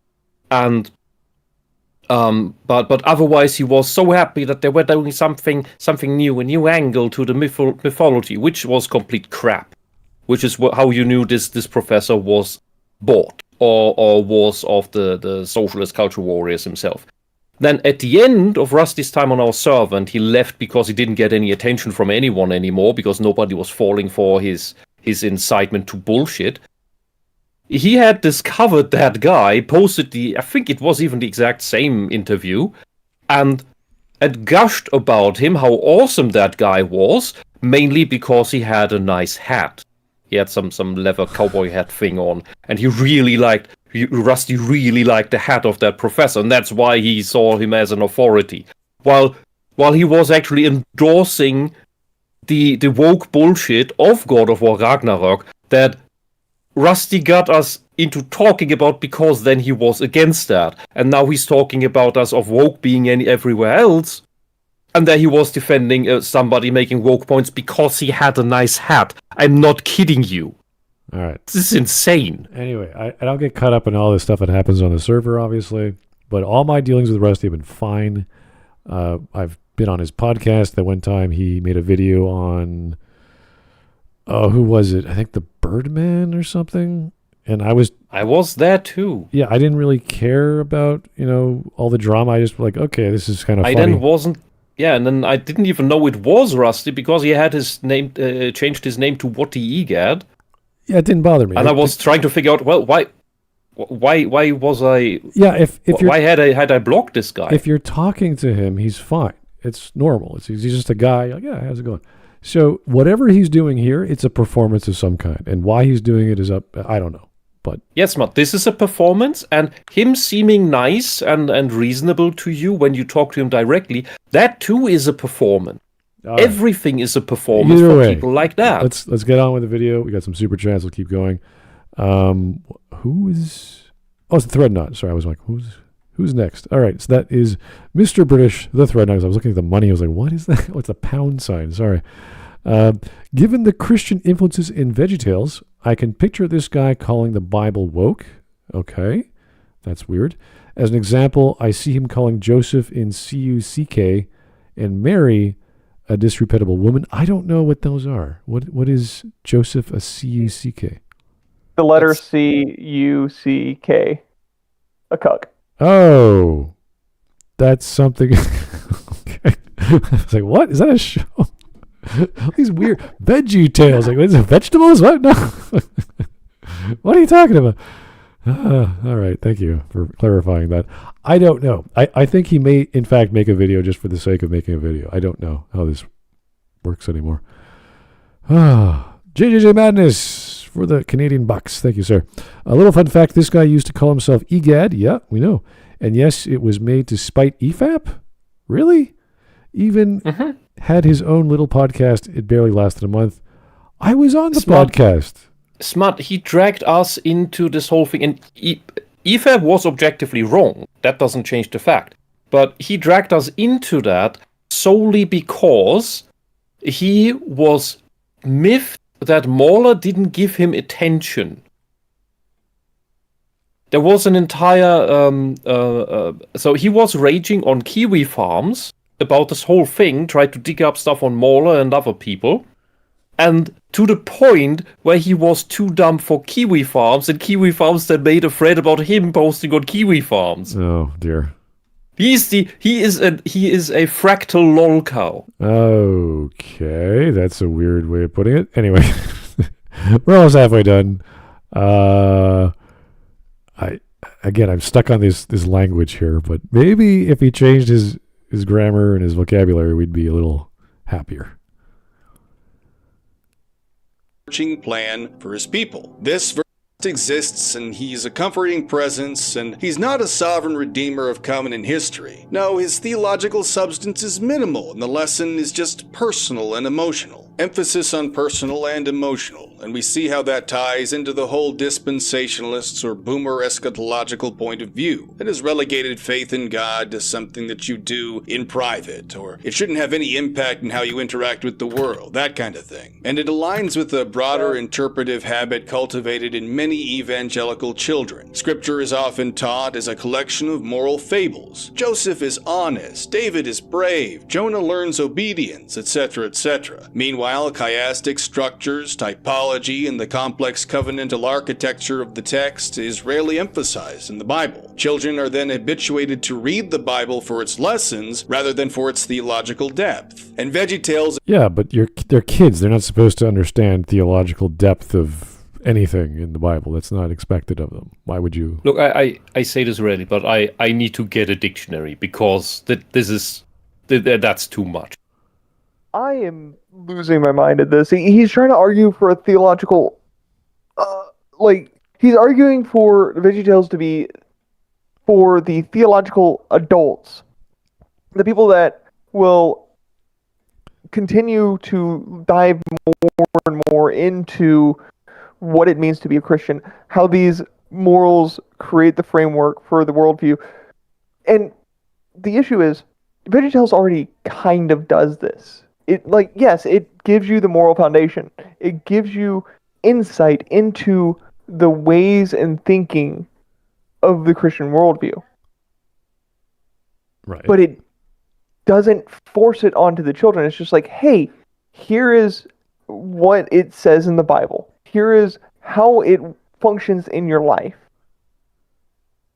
and but otherwise he was so happy that they were doing something new, a new angle to the mythology, which was complete crap. Which is how you knew this professor was bought or was of the socialist cultural warriors himself. Then at the end of Rusty's time on our server, and he left because he didn't get any attention from anyone anymore because nobody was falling for his incitement to bullshit. He had discovered that guy, posted I think it was even the exact same interview, and gushed about him, how awesome that guy was, mainly because he had a nice hat. He had some leather cowboy hat thing on, and Rusty really liked the hat of that professor, and that's why he saw him as an authority. While he was actually endorsing the woke bullshit of God of War Ragnarok that Rusty got us into talking about, because then he was against that. And now he's talking about us of woke being everywhere else. And there he was defending somebody making woke points because he had a nice hat. I'm not kidding you. All right. This is insane. Anyway, I don't get caught up in all this stuff that happens on the server, obviously. But all my dealings with Rusty have been fine. I've been on his podcast. That one time he made a video on... who was it? I think the Birdman or something. And I was there too. Yeah, I didn't really care about, all the drama. I just like, okay, this is kind of funny. I then wasn't. Yeah, and then I didn't even know it was Rusty because he had his name changed his name to What the Egad. Yeah, it didn't bother me. And I was trying to figure out, well, why was I? Yeah, why had I blocked this guy? If you're talking to him, he's fine. It's normal. He's just a guy. Like, yeah, how's it going? So whatever he's doing here, it's a performance of some kind, and why he's doing it is up. I don't know, but yes, Matt, this is a performance, and him seeming nice and reasonable to you when you talk to him directly, that too is a performance. Right. Everything is a performance for people like that. Let's get on with the video. We got some super chats. We'll keep going. Who is? Oh, it's the Threadnought. Sorry, I was like, who's next? All right, so that is Mr. British, the Threadnought. I was looking at the money. I was like, what is that? Oh, it's a pound sign. Sorry. Given the Christian influences in Veggietales, I can picture this guy calling the Bible woke. Okay, that's weird. As an example, I see him calling Joseph in C-U-C-K and Mary a disreputable woman. I don't know what those are. What is Joseph a C-U-C-K? The letter C-U-C-K. A cuck. Oh, that's something. Okay. I was like, what? Is that a show? These weird Veggietales. Like, is it vegetables? What? No. What are you talking about? All right. Thank you for clarifying that. I don't know. I think he may, in fact, make a video just for the sake of making a video. I don't know how this works anymore. JJJ Madness for the Canadian bucks. Thank you, sir. A little fun fact. This guy used to call himself EGAD. Yeah, we know. And yes, it was made to spite EFAP. Really? Even had his own little podcast. It barely lasted a month. I was on the podcast. Smart, he dragged us into this whole thing. And EFAP was objectively wrong. That doesn't change the fact. But he dragged us into that solely because he was miffed that Mauler didn't give him attention. There was an entire... so he was raging on Kiwi Farms about this whole thing, tried to dig up stuff on Mauler and other people, and to the point where he was too dumb for Kiwi Farms, and Kiwi Farms then made a thread about him posting on Kiwi Farms. Oh dear. He is a fractal lol cow. Okay, that's a weird way of putting it. Anyway, we're almost halfway done. I'm stuck on this language here, but maybe if he changed his grammar and his vocabulary, we'd be a little happier. Plan for his people. This verse exists, and he's a comforting presence, and he's not a sovereign redeemer of covenant history. No, his theological substance is minimal, and the lesson is just personal and emotional. Emphasis on personal and emotional, and we see how that ties into the whole dispensationalist or boomer eschatological point of view that has relegated faith in God to something that you do in private, or it shouldn't have any impact in how you interact with the world, that kind of thing. And it aligns with a broader interpretive habit cultivated in many evangelical children. Scripture is often taught as a collection of moral fables. Joseph is honest, David is brave, Jonah learns obedience, etc., etc. Meanwhile, chiastic structures, typology, and the complex covenantal architecture of the text is rarely emphasized in the Bible. Children are then habituated to read the Bible for its lessons rather than for its theological depth. And Veggietales... Yeah, but they're kids. They're not supposed to understand theological depth of anything in the Bible. That's not expected of them. Why would you... Look, I say this rarely, but I need to get a dictionary because that's too much. I am losing my mind at this. He's trying to argue for a theological... he's arguing for Veggietales to be for the theological adults. The people that will continue to dive more and more into what it means to be a Christian, how these morals create the framework for the worldview. And the issue is, Veggietales already kind of does this. Yes, it gives you the moral foundation. It gives you insight into the ways and thinking of the Christian worldview. Right. But it doesn't force it onto the children. It's just like, hey, here is what it says in the Bible. Here is how it functions in your life.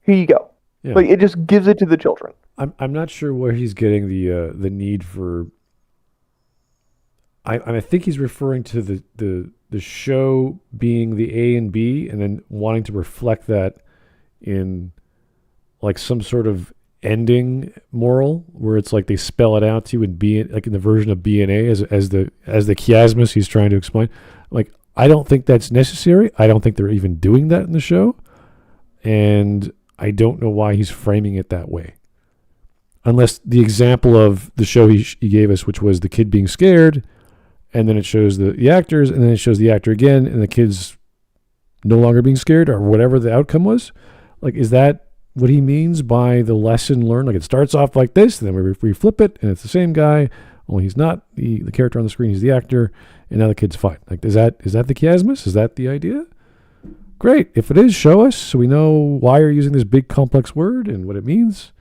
Here you go. Yeah. Like, it just gives it to the children. I'm not sure where he's getting the need for. I think he's referring to the show being the A and B, and then wanting to reflect that in like some sort of ending moral, where it's like they spell it out to you in B, like in the version of B and A as the chiasmus he's trying to explain. Like, I don't think that's necessary. I don't think they're even doing that in the show, and I don't know why he's framing it that way. Unless the example of the show he gave us, which was the kid being scared, and then it shows the actors, and then it shows the actor again, and the kid's no longer being scared, or whatever the outcome was. Like, is that what he means by the lesson learned? Like, it starts off like this, and then we flip it, and it's the same guy, only he's not the character on the screen, he's the actor, and now the kid's fine. Like, is that the chiasmus? Is that the idea? Great. If it is, show us so we know why you're using this big complex word and what it means.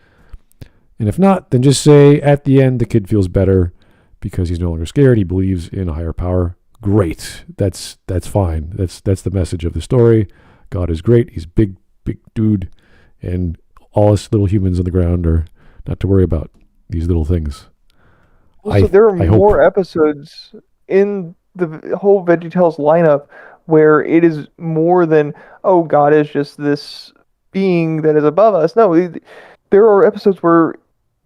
And if not, then just say at the end the kid feels better because he's no longer scared. He believes in a higher power. Great. That's fine. That's the message of the story. God is great. He's big dude, and all us little humans on the ground are not to worry about these little things. Also, there are more episodes in the whole Veggietales lineup where it is more than, oh, God is just this being that is above us. No, there are episodes where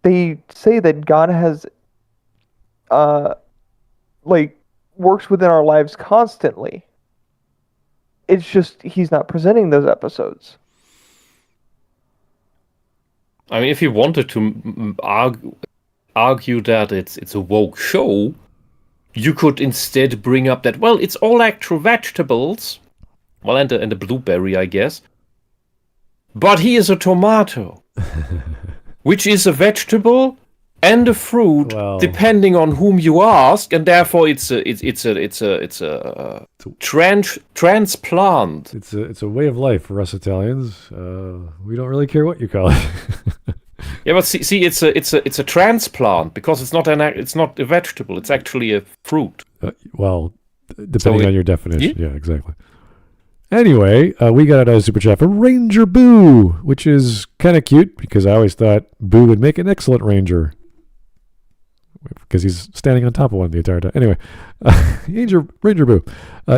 they say that God has, works within our lives constantly. It's just he's not presenting those episodes. I mean, if you wanted to argue that it's a woke show, you could instead bring up that, well, it's all actual vegetables. Well, and a blueberry, I guess. But he is a tomato, which is a vegetable and a fruit, depending on whom you ask, and therefore it's a transplant. It's a way of life for us Italians. We don't really care what you call it. Yeah, but see, it's a transplant because it's not a vegetable. It's actually a fruit. Depending on your definition. Yeah, exactly. Anyway, we got a super chat from Ranger Boo, which is kind of cute because I always thought Boo would make an excellent ranger because he's standing on top of one the entire time. Anyway, Ranger Boo.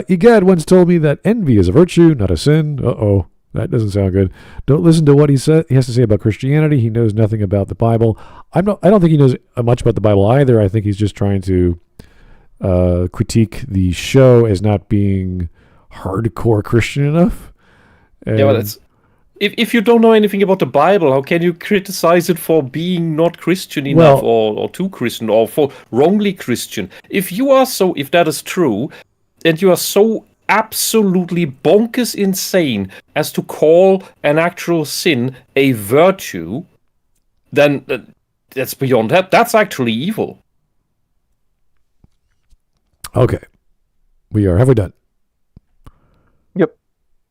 Egad once told me that envy is a virtue, not a sin. Uh-oh. That doesn't sound good. Don't listen to what he has to say about Christianity. He knows nothing about the Bible. I don't think he knows much about the Bible either. I think he's just trying to critique the show as not being hardcore Christian enough. And yeah, but if you don't know anything about the Bible, how can you criticize it for being not Christian enough, or too Christian, or for wrongly Christian? If that is true, and you are so absolutely bonkers insane as to call an actual sin a virtue, then that's beyond that. That's actually evil. Okay. Have we done? Yep.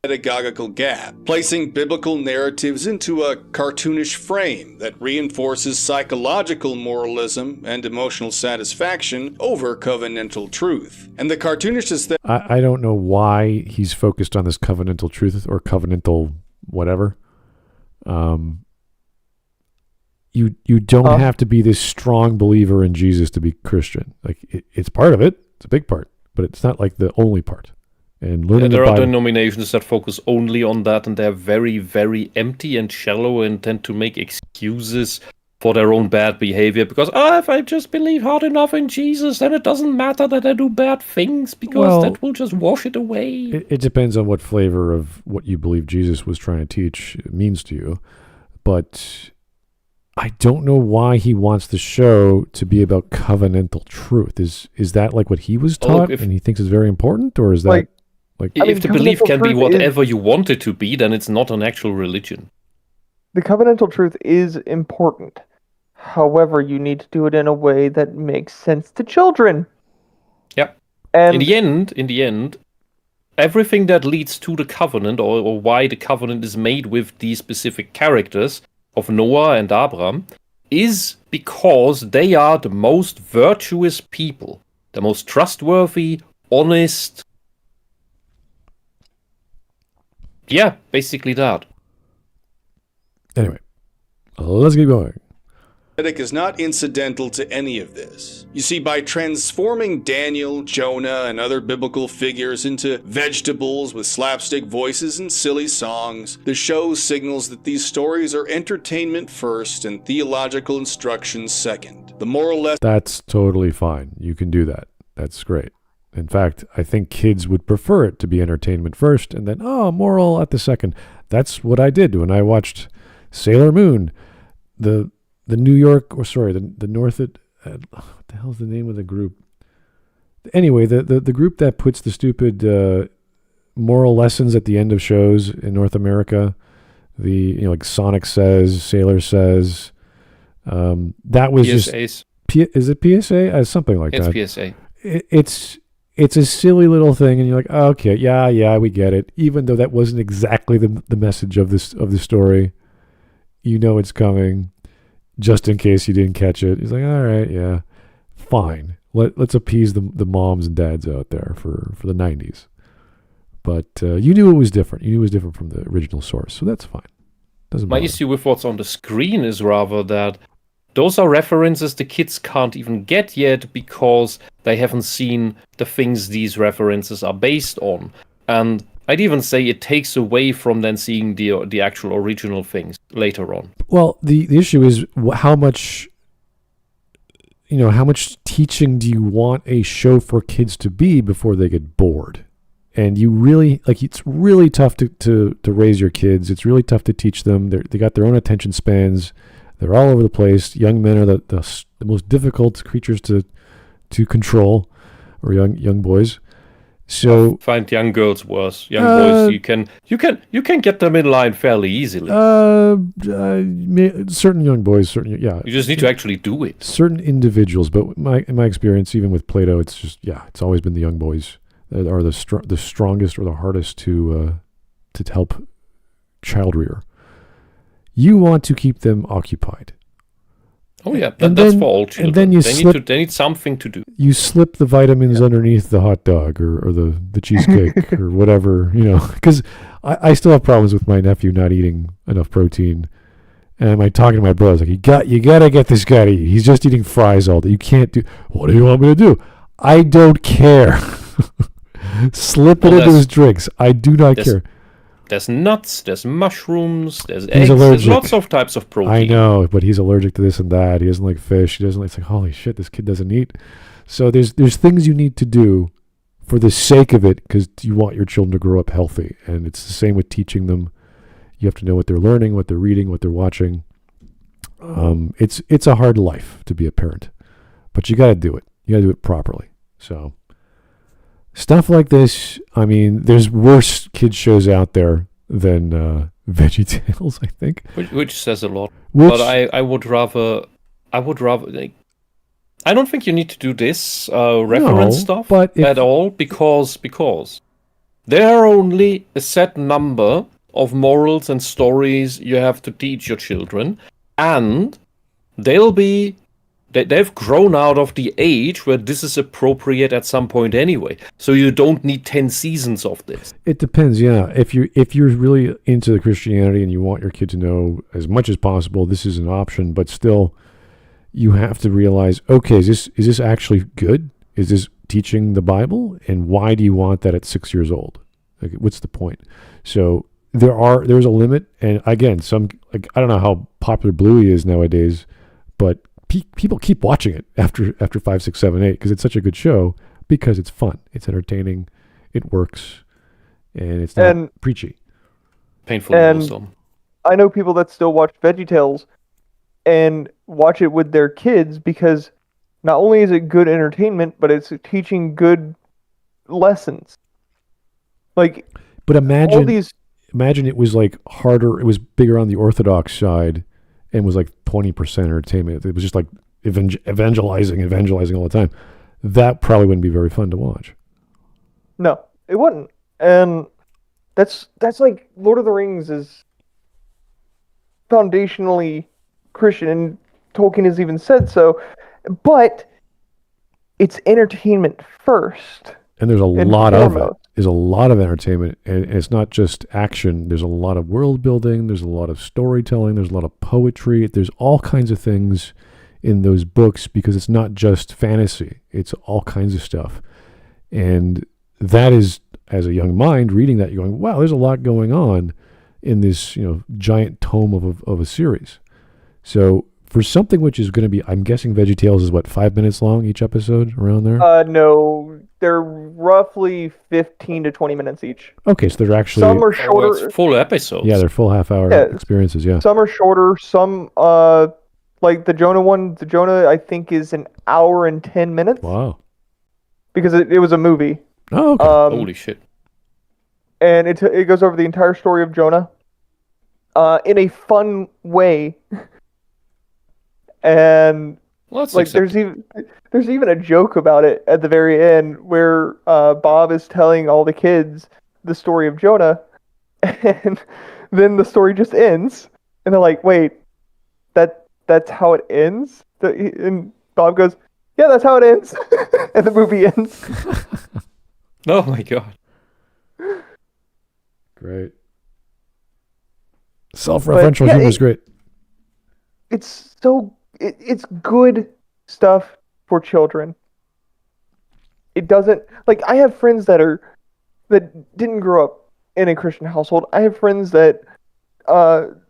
Pedagogical gap, placing biblical narratives into a cartoonish frame that reinforces psychological moralism and emotional satisfaction over covenantal truth. And the cartoonish aesthetic... I don't know why he's focused on this covenantal truth or covenantal whatever. You don't have to be this strong believer in Jesus to be Christian. Like it's part of it. It's a big part, but it's not like the only part. And learning there are denominations that focus only on that, and they're very, very empty and shallow and tend to make excuses for their own bad behavior because, if I just believe hard enough in Jesus, then it doesn't matter that I do bad things because that will just wash it away. It depends on what flavor of what you believe Jesus was trying to teach means to you. But I don't know why he wants the show to be about covenantal truth. Is that like what he was taught and he thinks is very important? Or is that... if the belief can be whatever you want it to be, then it's not an actual religion. The covenantal truth is important. However, you need to do it in a way that makes sense to children. Yep. And in the end, everything that leads to the covenant or why the covenant is made with these specific characters of Noah and Abraham is because they are the most virtuous people, the most trustworthy, honest, Yeah, basically that. Anyway, let's keep going. Is not incidental to any of this. You see, by transforming Daniel, Jonah, and other biblical figures into vegetables with slapstick voices and silly songs, the show signals that these stories are entertainment first and theological instruction second. The moral lesson... That's totally fine. You can do that. That's great. In fact, I think kids would prefer it to be entertainment first and then, moral at the second. That's what I did when I watched Sailor Moon. The New York, the North, what the hell's the name of the group? Anyway, the group that puts the stupid moral lessons at the end of shows in North America, like Sonic Says, Sailor Says, that was PSAs. Is it PSA? Something like that. It's PSA. It's a silly little thing, and you're like, okay, yeah, we get it. Even though that wasn't exactly the message of the story, you know it's coming. Just in case you didn't catch it, he's like, all right, yeah, fine. Let's appease the moms and dads out there for the 90s. But you knew it was different. You knew it was different from the original source, so that's fine. Doesn't My bother. issue with what's on the screen is rather that those are references the kids can't even get yet because they haven't seen the things these references are based on. And I'd even say it takes away from then seeing the actual original things later on. Well, the issue is how much teaching do you want a show for kids to be before they get bored? And you really, it's really tough to raise your kids. It's really tough to teach them. They got their own attention spans. They're all over the place. Young men are the most difficult creatures to control, or young boys. So I find young girls worse. Young boys, you can get them in line fairly easily. Certain young boys, yeah. You just need to actually do it. Certain individuals, but in my experience, even with Plato, it's just it's always been the young boys that are the strongest or the hardest to help child rear. You want to keep them occupied. Oh yeah, that's for all children. And then they need something to do. You slip the vitamins underneath the hot dog or the cheesecake or whatever, because I still have problems with my nephew not eating enough protein. And I'm talking to my brothers, like, you gotta get this guy to eat. He's just eating fries all day. You can't do, what do you want me to do? I don't care. Slip it into his drinks. I do not care. There's nuts, there's mushrooms, there's He's eggs, allergic. there's lots of types of protein. I know, but he's allergic to this and that. He doesn't like fish. He doesn't like, it's like, holy shit, this kid doesn't eat. So there's things you need to do for the sake of it because you want your children to grow up healthy. And it's the same with teaching them. You have to know what they're learning, what they're reading, what they're watching. It's a hard life to be a parent, but you got to do it. You got to do it properly. So stuff like this, I mean, there's worse kids shows out there than Veggietales, I think. Which says a lot. But I would rather like, I don't think you need to do this reference stuff at all because there are only a set number of morals and stories you have to teach your children, and they've grown out of the age where this is appropriate at some point anyway. So you don't need 10 seasons of this. It depends, yeah. If you're really into the Christianity and you want your kid to know as much as possible, this is an option. But still, you have to realize, okay, is this actually good? Is this teaching the Bible? And why do you want that at 6 years old? Like, what's the point? So there's a limit. And again, I don't know how popular Bluey is nowadays, but people keep watching it after 5, 6, 7, 8 because it's such a good show because it's fun, it's entertaining, it works, and it's not preachy. Painfully wholesome. I know people that still watch Veggietales and watch it with their kids because not only is it good entertainment, but it's teaching good lessons. Like, but imagine it was like harder. It was bigger on the Orthodox side. And was like 20% entertainment. It was just like evangelizing all the time. That probably wouldn't be very fun to watch. No, it wouldn't. And that's like Lord of the Rings is foundationally Christian, and Tolkien has even said so. But it's entertainment first. And there's a lot of it. there's a lot of entertainment, and it's not just action. There's a lot of world building. There's a lot of storytelling. There's a lot of poetry. There's all kinds of things in those books because it's not just fantasy. It's all kinds of stuff. And that is, as a young mind, reading that, you're going, wow, there's a lot going on in this, giant tome of a series. So for something which is going to be, I'm guessing Veggietales is 5 minutes long each episode, around there? No, they're roughly 15 to 20 minutes each. Okay, so they're actually... Some are shorter. It's full episodes. Yeah, they're full half-hour experiences, yeah. Some are shorter, some, like the Jonah one, I think is an hour and 10 minutes. Wow. Because it was a movie. Oh, okay. Holy shit. And it goes over the entire story of Jonah in a fun way. And Well, that's like there's even a joke about it at the very end where Bob is telling all the kids the story of Jonah, and then the story just ends, and they're like, "Wait, that's how it ends?" And Bob goes, "Yeah, that's how it ends," and the movie ends. Oh my god. Great. Self-referential humor is great. It's it's good stuff for children. It doesn't, like, I have friends that didn't grow up in a Christian household. I have friends that found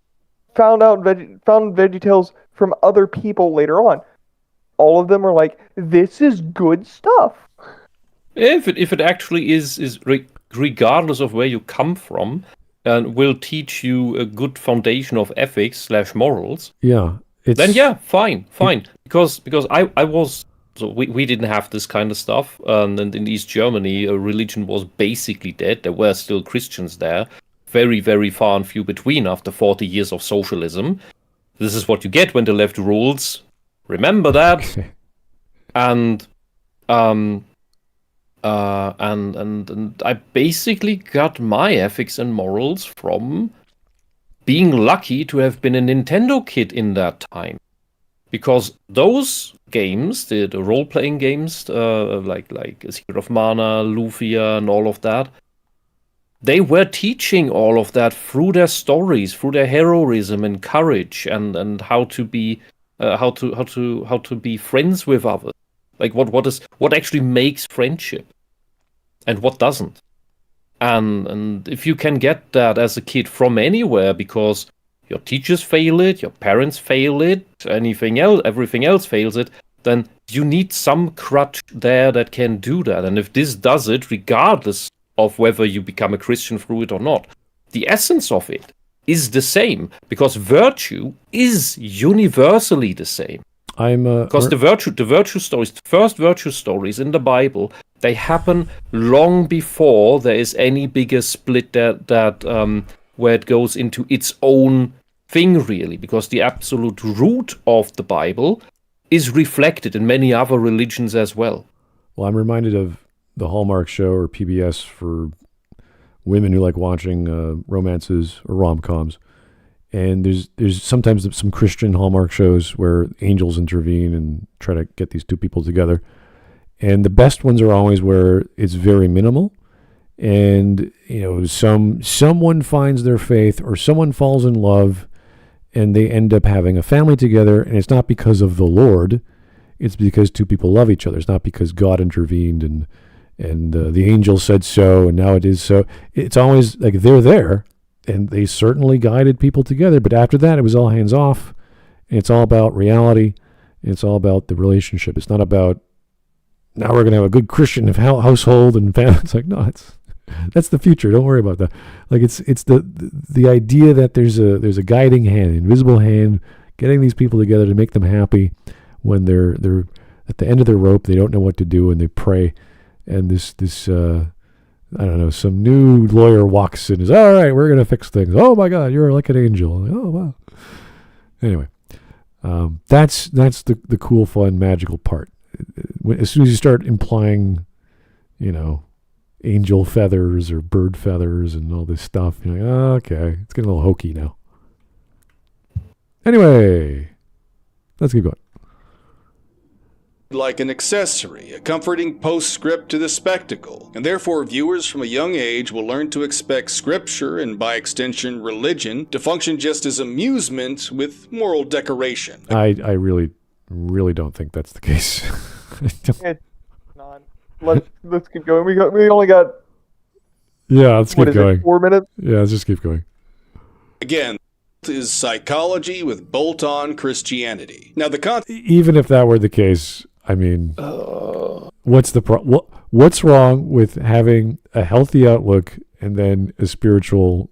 Veggietales from other people later on. All of them are like, this is good stuff. If it actually is regardless of where you come from, and will teach you a good foundation of ethics / morals. Yeah. Then yeah, fine. Because I was, so we didn't have this kind of stuff, and in East Germany, religion was basically dead. There were still Christians there, very, very far and few between after 40 years of socialism. This is what you get when the left rules. Remember that. Okay. And I basically got my ethics and morals from being lucky to have been a Nintendo kid in that time. Because those games, the role-playing games, like Secret of Mana, Lufia, and all of that, they were teaching all of that through their stories, through their heroism and courage, and how to be how to be friends with others. Like what actually makes friendship, and what doesn't. And if you can get that as a kid from anywhere, because your teachers fail it, your parents fail it, everything else fails it, then you need some crutch there that can do that. And if this does it, regardless of whether you become a Christian through it or not, the essence of it is the same, because virtue is universally the same. Because the virtue stories, the first virtue stories in the Bible, they happen long before there is any bigger split that where it goes into its own thing, really, because the absolute root of the Bible is reflected in many other religions as well. Well, I'm reminded of the Hallmark show, or PBS, for women who like watching romances or rom-coms. And there's sometimes some Christian Hallmark shows where angels intervene and try to get these two people together. And the best ones are always where it's very minimal. And, someone finds their faith, or someone falls in love, and they end up having a family together. And it's not because of the Lord. It's because two people love each other. It's not because God intervened and the angel said so, and now it is so. It's always like they're there. And they certainly guided people together. But after that, it was all hands off. And it's all about reality. And it's all about the relationship. It's not about, now we're going to have a good Christian household and family. It's like, no, that's the future. Don't worry about that. Like it's the idea that there's a guiding hand, invisible hand, getting these people together to make them happy when they're at the end of their rope. They don't know what to do, and they pray. And this I don't know, some new lawyer walks in and says, all right, we're going to fix things. Oh my God, you're like an angel. Like, oh, wow. Anyway, that's the cool, fun, magical part. As soon as you start implying, angel feathers or bird feathers and all this stuff, you're like, oh, okay, it's getting a little hokey now. Anyway, let's keep going. like an accessory, a comforting postscript to the spectacle, and therefore viewers from a young age will learn to expect scripture, and by extension religion, to function just as amusement with moral decoration. I really, really don't think that's the case. It's not. Let's keep going. We only got Yeah, let's keep going. 4 minutes? Yeah, let's just keep going. Again, is psychology with bolt-on Christianity. Now the concept Even if that were the case, I mean, what's wrong with having a healthy outlook and then a spiritual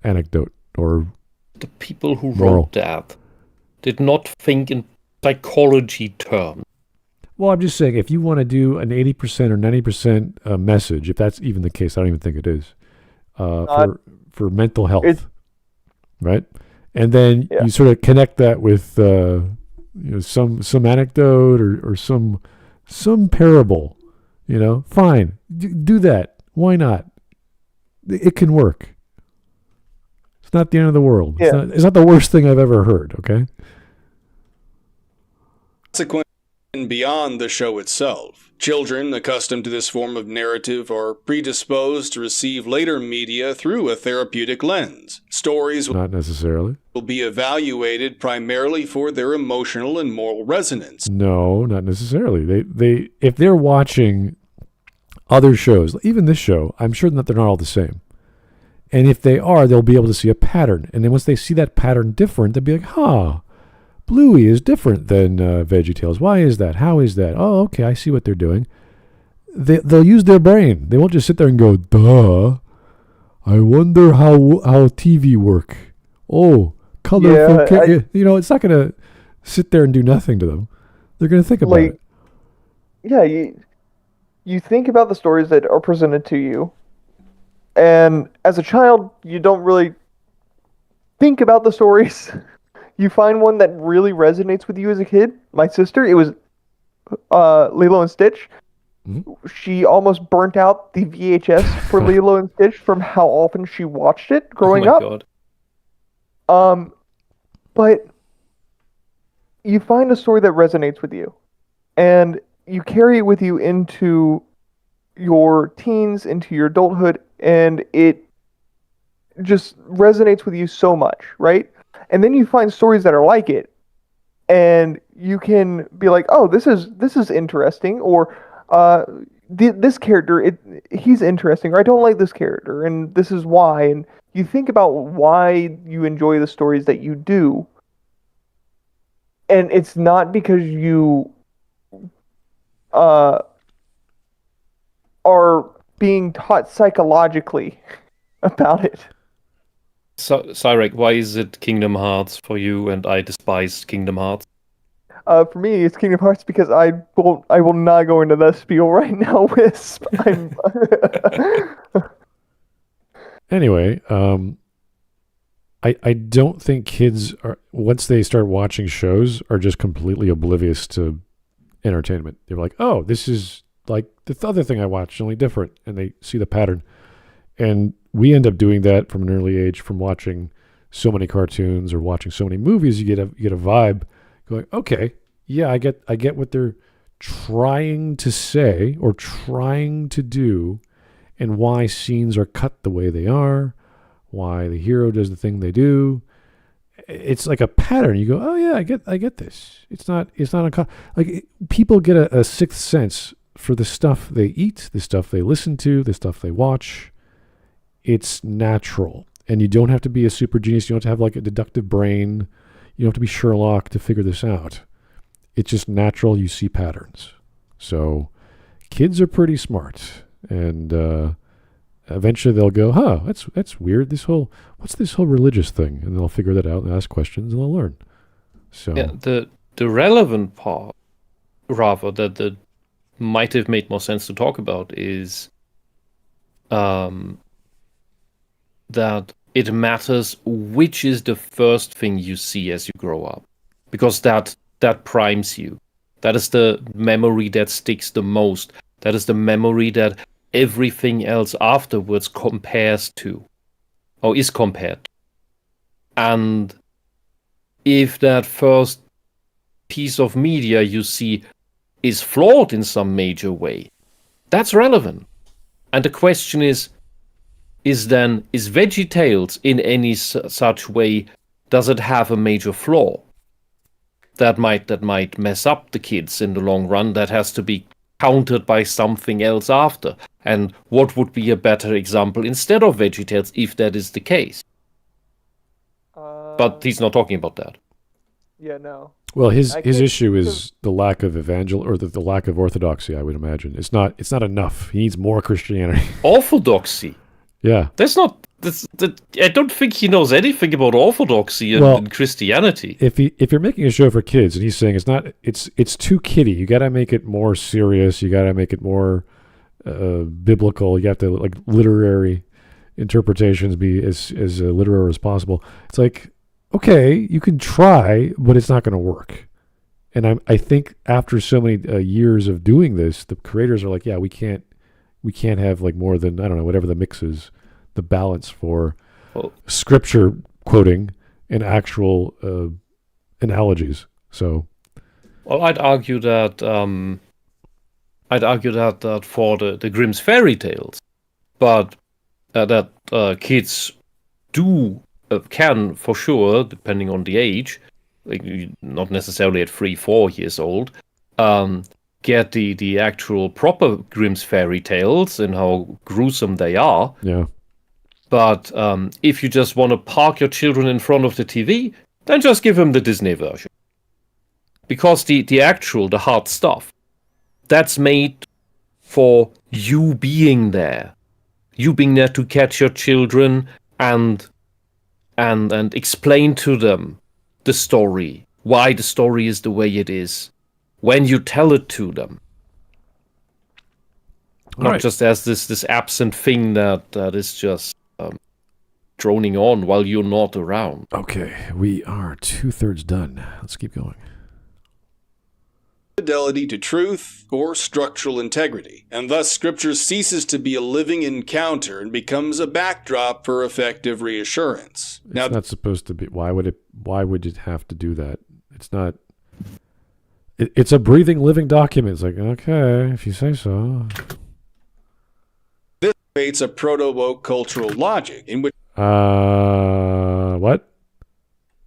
anecdote or The people who moral? wrote that did not think in psychology terms. Well, I'm just saying, if you want to do an 80% or 90% message, if that's even the case, I don't even think it is, for mental health, right? And then you sort of connect that with some anecdote or some parable, fine, do that. Why not? It can work. It's not the end of the world. Yeah. It's not the worst thing I've ever heard. Okay. consequence beyond the show itself. Children accustomed to this form of narrative are predisposed to receive later media through a therapeutic lens. Stories Not necessarily. will be evaluated primarily for their emotional and moral resonance. No, not necessarily. They if they're watching other shows, even this show, I'm sure that they're not all the same. And if they are, they'll be able to see a pattern. And then once they see that pattern different, they'll be like, Bluey is different than Veggietales. Why is that? How is that? Oh, okay, I see what they're doing. They'll use their brain. They won't just sit there and go, duh. I wonder how TV work. Oh, colorful. It's not going to sit there and do nothing to them. They're going to think about it. Yeah, you think about the stories that are presented to you. And as a child, you don't really think about the stories. You find one that really resonates with you as a kid. My sister, it was Lilo and Stitch. Mm-hmm. She almost burnt out the VHS for Lilo and Stitch from how often she watched it growing up. God. But you find a story that resonates with you. And you carry it with you into your teens, into your adulthood, and it just resonates with you so much, right? And then you find stories that are like it, and you can be like, "Oh, this is interesting," or "This character, he's interesting," or "I don't like this character, and this is why." And you think about why you enjoy the stories that you do, and it's not because you are being taught psychologically about it. So, Cyrek, why is it Kingdom Hearts for you and I despise Kingdom Hearts? For me, it's Kingdom Hearts because I will not go into that spiel right now, Wisp. Anyway, I don't think kids are, once they start watching shows, are just completely oblivious to entertainment. They're like, oh, this is like the other thing I watched, only different, and they see the pattern. And we end up doing that from an early age, from watching so many cartoons or watching so many movies. You get a vibe, going, okay, yeah, I get what they're trying to say or trying to do, and why scenes are cut the way they are, why the hero does the thing they do. It's like a pattern. You go, oh yeah, I get this. It's not people get a sixth sense for the stuff they eat, the stuff they listen to, the stuff they watch. It's natural, and you don't have to be a super genius. You don't have to have like a deductive brain. You don't have to be Sherlock to figure this out. It's just natural. You see patterns. So kids are pretty smart, and eventually they'll go, that's weird. What's this whole religious thing? And they'll figure that out and ask questions, and they'll learn. So yeah, the relevant part, rather, that might have made more sense to talk about is that it matters which is the first thing you see as you grow up, because that primes you. That is the memory that sticks the most. That is the memory that everything else afterwards compares to, or is compared to. And if that first piece of media you see is flawed in some major way, that's relevant. And the question is Veggietales in any such way, does it have a major flaw that might mess up the kids in the long run, that has to be countered by something else after? And what would be a better example instead of Veggietales if that is the case? But he's not talking about that. Yeah, no. Well, his I can't- issue is the lack of the lack of orthodoxy. I would imagine it's not enough. He needs more Christianity. Orthodoxy. Yeah. I don't think he knows anything about orthodoxy and Christianity. If you're making a show for kids and he's saying it's too kiddie, you got to make it more serious. You got to make it more biblical. You have to like literary interpretations be as literary as possible. It's like, okay, you can try, but it's not going to work. And I think after so many years of doing this, the creators are like, yeah, we can't have like more than, I don't know, whatever the mix is, the balance for scripture quoting and actual analogies. So, well, I'd argue that for the Grimm's fairy tales, but that kids can for sure, depending on the age, like not necessarily at 3-4 years old, get the actual proper Grimm's fairy tales and how gruesome they are. Yeah. But if you just want to park your children in front of the TV, then just give them the Disney version. Because the hard stuff, that's made for you being there. You being there to catch your children and explain to them the story, why the story is the way it is, when you tell it to them. Not just as this absent thing that is just droning on while you're not around. Okay, we are 2/3 done. Let's keep going. Fidelity to truth or structural integrity, and thus Scripture ceases to be a living encounter and becomes a backdrop for effective reassurance. It's not supposed to be. Why would it have to do that? It's not. It's a breathing, living document. It's like, okay, if you say so. This creates a proto-woke cultural logic in which What?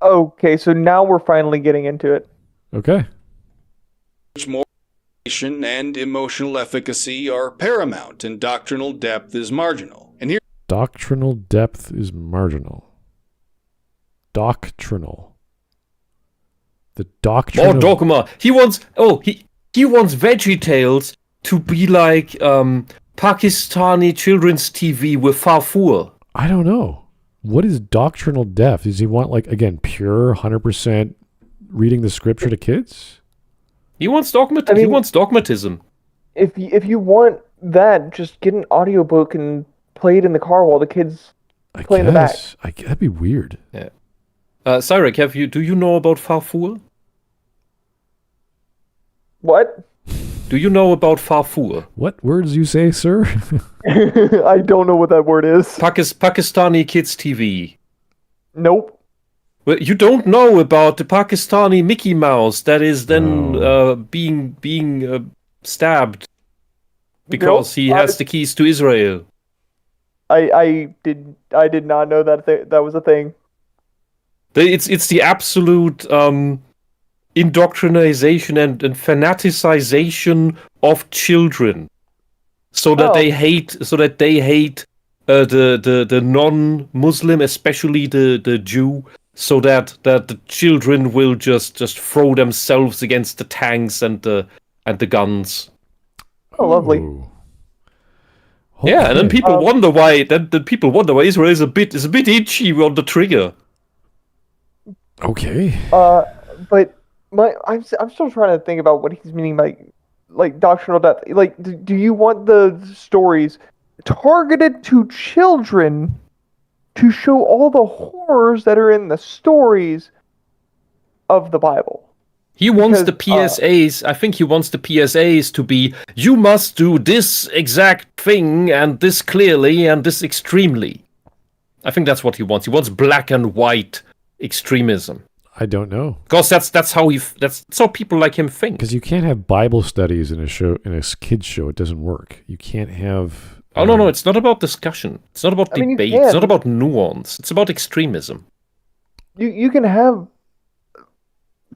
Okay, so now we're finally getting into it. Okay. moral and emotional efficacy are paramount and doctrinal depth is marginal. And here Doctrinal depth is marginal. Doctrinal. The doctrine. More dogma. He wants Veggietales to be like Pakistani children's TV with Farfour. I don't know. What is doctrinal depth? Does he want, like, again, pure 100% reading the scripture to kids? He wants dogmatism. He wants dogmatism. If you want that, just get an audiobook and play it in the car while the kids play in the back. That'd be weird. Yeah. Cyrek, do you know about Farfour? What? Do you know about Farfour? What words you say, sir? I don't know what that word is. Pakistani kids TV. Nope. Well, you don't know about the Pakistani Mickey Mouse that is then being stabbed because he has the keys to Israel. I did not know that that was a thing. It's the absolute indoctrination and fanaticization of children, so that they hate the non-Muslim, especially the Jew, so that the children will just throw themselves against the tanks and the guns. Oh, lovely. Ooh. Yeah, and then people wonder why. Then people wonder why Israel is a bit itchy on the trigger. Okay. But I'm still trying to think about what he's meaning by like doctrinal depth. Like, do you want the stories targeted to children to show all the horrors that are in the stories of the Bible? He wants the PSAs. I think he wants the PSAs to be: you must do this exact thing and this clearly and this extremely. I think that's what he wants. He wants black and white extremism. I don't know. Because that's how people like him think. Because you can't have Bible studies in a kids show. It doesn't work. You can't have. Oh no, it's not about discussion. It's not about debate. It's not about nuance. It's about extremism. You can have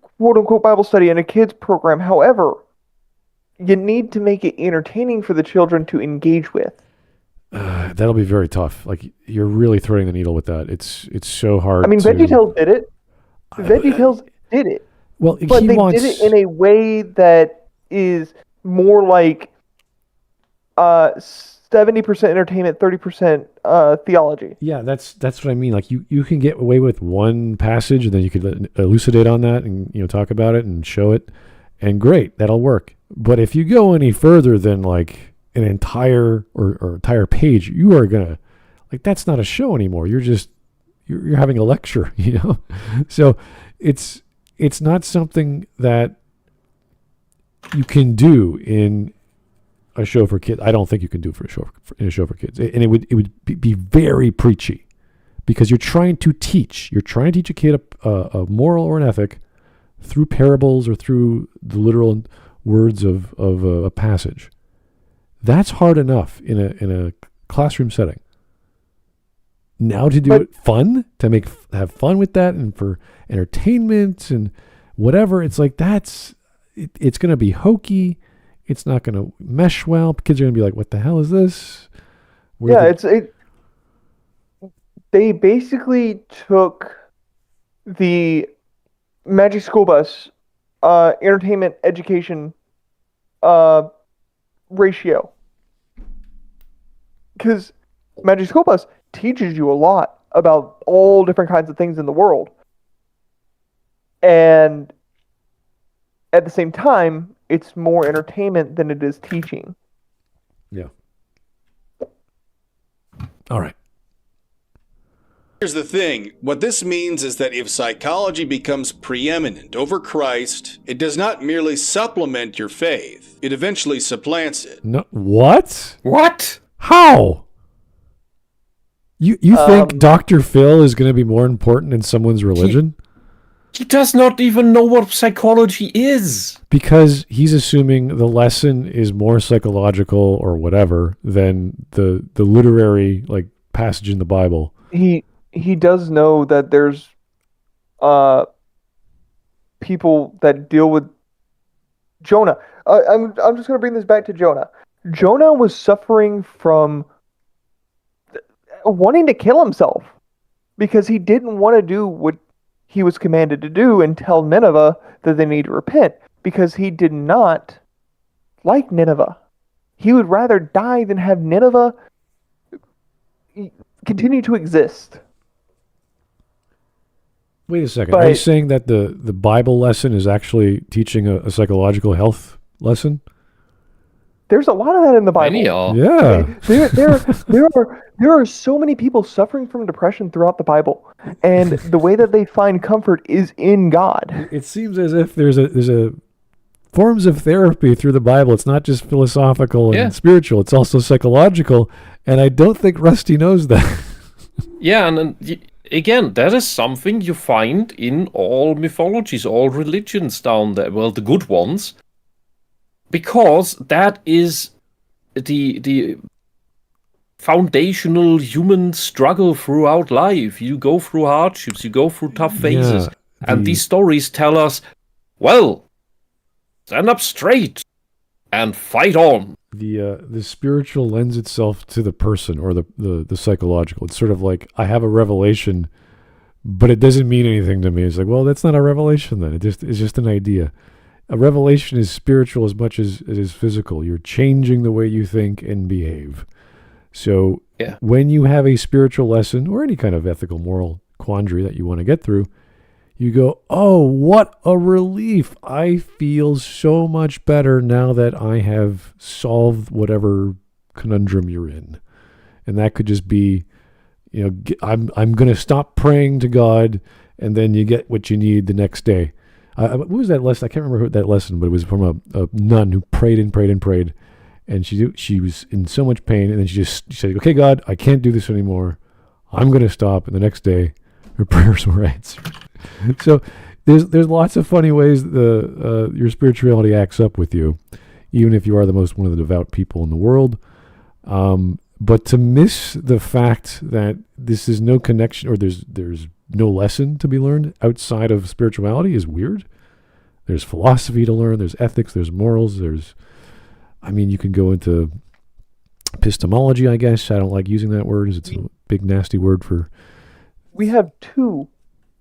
quote unquote Bible study in a kids program. However, you need to make it entertaining for the children to engage with. That'll be very tough. Like, you're really threading the needle with that. It's so hard. I mean, Veggietales did it. Veggietales did it. Well, but they did it in a way that is more like 70% entertainment, 30% theology. Yeah, that's what I mean. Like, you can get away with one passage, and then you could elucidate on that, and talk about it and show it, and great, that'll work. But if you go any further than like an entire or entire page, you are gonna, like, that's not a show anymore. You're just you're having a lecture, So it's not something that you can do in a show for kids. I don't think you can do it in a show for kids, and it would be very preachy, because you're trying to teach a kid a moral or an ethic through parables or through the literal words of a passage. That's hard enough in a classroom setting. Now to do it fun, to have fun with that, and for entertainment and whatever, it's like it's going to be hokey. It's not going to mesh well. Kids are going to be like, "What the hell is this?" They basically took the Magic School Bus entertainment education ratio, because Magic School Bus teaches you a lot about all different kinds of things in the world, and at the same time, it's more entertainment than it is teaching. Yeah. All right. Here's the thing. What this means is that if psychology becomes preeminent over Christ, it does not merely supplement your faith. It eventually supplants it. No, what? What? How? You think Dr. Phil is going to be more important in someone's religion? He does not even know what psychology is. Because he's assuming the lesson is more psychological or whatever than the literary passage in the Bible. He does know that there's people that deal with Jonah. I'm just going to bring this back to Jonah. Jonah was suffering from wanting to kill himself because he didn't want to do what he was commanded to do and tell Nineveh that they need to repent, because he did not like Nineveh. He would rather die than have Nineveh continue to exist. Wait a second. Are you saying that the Bible lesson is actually teaching a psychological health lesson? There's a lot of that in the Bible. Many are. Yeah. There are so many people suffering from depression throughout the Bible, and the way that they find comfort is in God. It seems as if there's a forms of therapy through the Bible. It's not just philosophical and spiritual. It's also psychological, and I don't think Rusty knows that. Yeah, and again, that is something you find in all mythologies, all religions down there. Well, the good ones. Because that is the foundational human struggle throughout life. You go through hardships, you go through tough phases. And these stories tell us, well, stand up straight and fight on. The spiritual lends itself to the person, or the psychological. It's sort of like, I have a revelation, but it doesn't mean anything to me. It's like, well, that's not a revelation then. It's just an idea. A revelation is spiritual as much as it is physical. You're changing the way you think and behave. So when you have a spiritual lesson or any kind of ethical, moral quandary that you want to get through, you go, oh, what a relief. I feel so much better now that I have solved whatever conundrum you're in. And that could just be, I'm going to stop praying to God, and then you get what you need the next day. What was that lesson? I can't remember that lesson, but it was from a nun who prayed and prayed and prayed, and she was in so much pain, and then she said, "Okay, God, I can't do this anymore. I'm going to stop." And the next day, her prayers were answered. So there's lots of funny ways your spirituality acts up with you, even if you are one of the devout people in the world. But to miss the fact that this is no connection, or there's no lesson to be learned outside of spirituality is weird. There's philosophy to learn. There's ethics. There's morals. You can go into epistemology, I guess. I don't like using that word, as it's a big nasty word for. We have two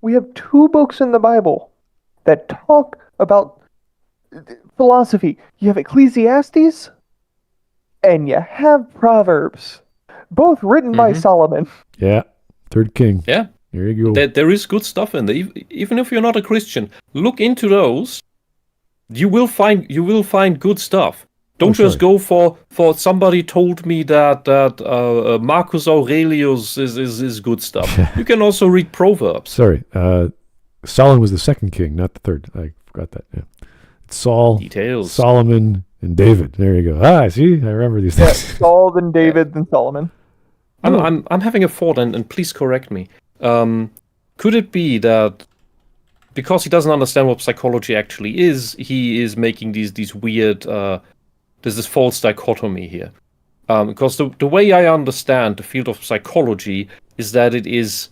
books in the Bible that talk about philosophy. You have Ecclesiastes and you have Proverbs, both written by Solomon. Yeah, Third King. Yeah. There you go. There is good stuff in there. Even if you're not a Christian, look into those. You will find good stuff. Don't just go for somebody told me that Marcus Aurelius is good stuff. You can also read Proverbs. Sorry, Solomon was the second king, not the third. I forgot that. Yeah. It's Saul, Details. Solomon, and David. There you go. See, I remember these things. Saul, then David, then Solomon. I'm having a thought, and please correct me. Could it be that because he doesn't understand what psychology actually is, he is making these weird there's this false dichotomy here? Because the way I understand the field of psychology is that it is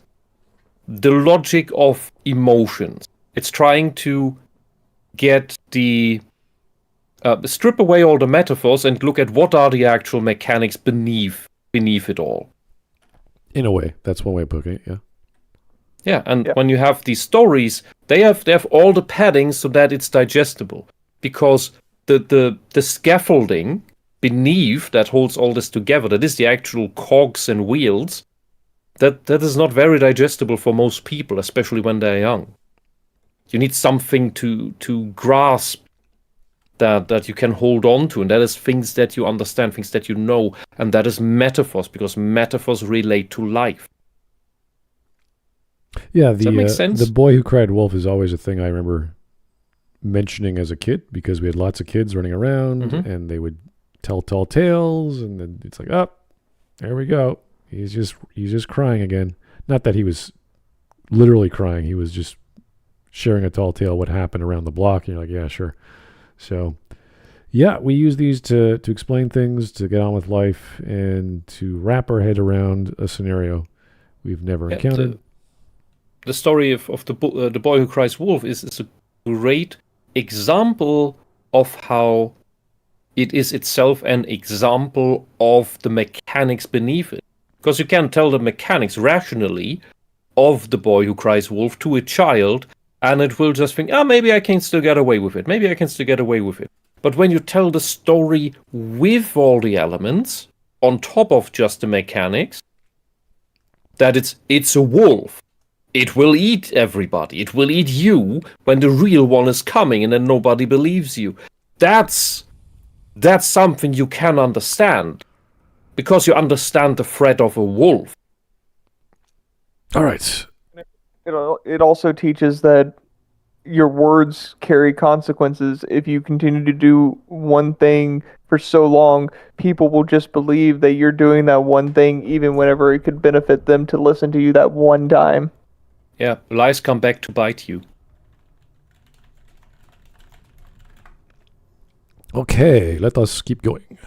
the logic of emotions. It's trying to get strip away all the metaphors and look at what are the actual mechanics beneath it all. In a way, that's one way of putting it. Yeah. Yeah, and when you have these stories, they have all the padding so that it's digestible, because the scaffolding beneath that holds all this together, that is the actual cogs and wheels, that is not very digestible for most people, especially when they're young. You need something to grasp that you can hold on to, and that is things that you understand, things that you know, and that is metaphors, because metaphors relate to life. Yeah, Does that make sense? The boy who cried wolf is always a thing I remember mentioning as a kid, because we had lots of kids running around and they would tell tall tales, and then it's like, oh, there we go. He's just crying again. Not that he was literally crying. He was just sharing a tall tale what happened around the block. And you're like, yeah, sure. So, yeah, we use these to explain things, to get on with life, and to wrap our head around a scenario we've never encountered. The story of the boy who cries wolf is a great example of how it is itself an example of the mechanics beneath it. Because you can't tell the mechanics rationally of the boy who cries wolf to a child, and it will just think, maybe I can still get away with it. Maybe I can still get away with it. But when you tell the story with all the elements, on top of just the mechanics, that it's a wolf. It will eat everybody. It will eat you when the real one is coming, and then nobody believes you. That's something you can understand, because you understand the threat of a wolf. All right. It also teaches that your words carry consequences. If you continue to do one thing for so long, people will just believe that you're doing that one thing, even whenever it could benefit them to listen to you that one time. Yeah, lies come back to bite you. Okay, let us keep going.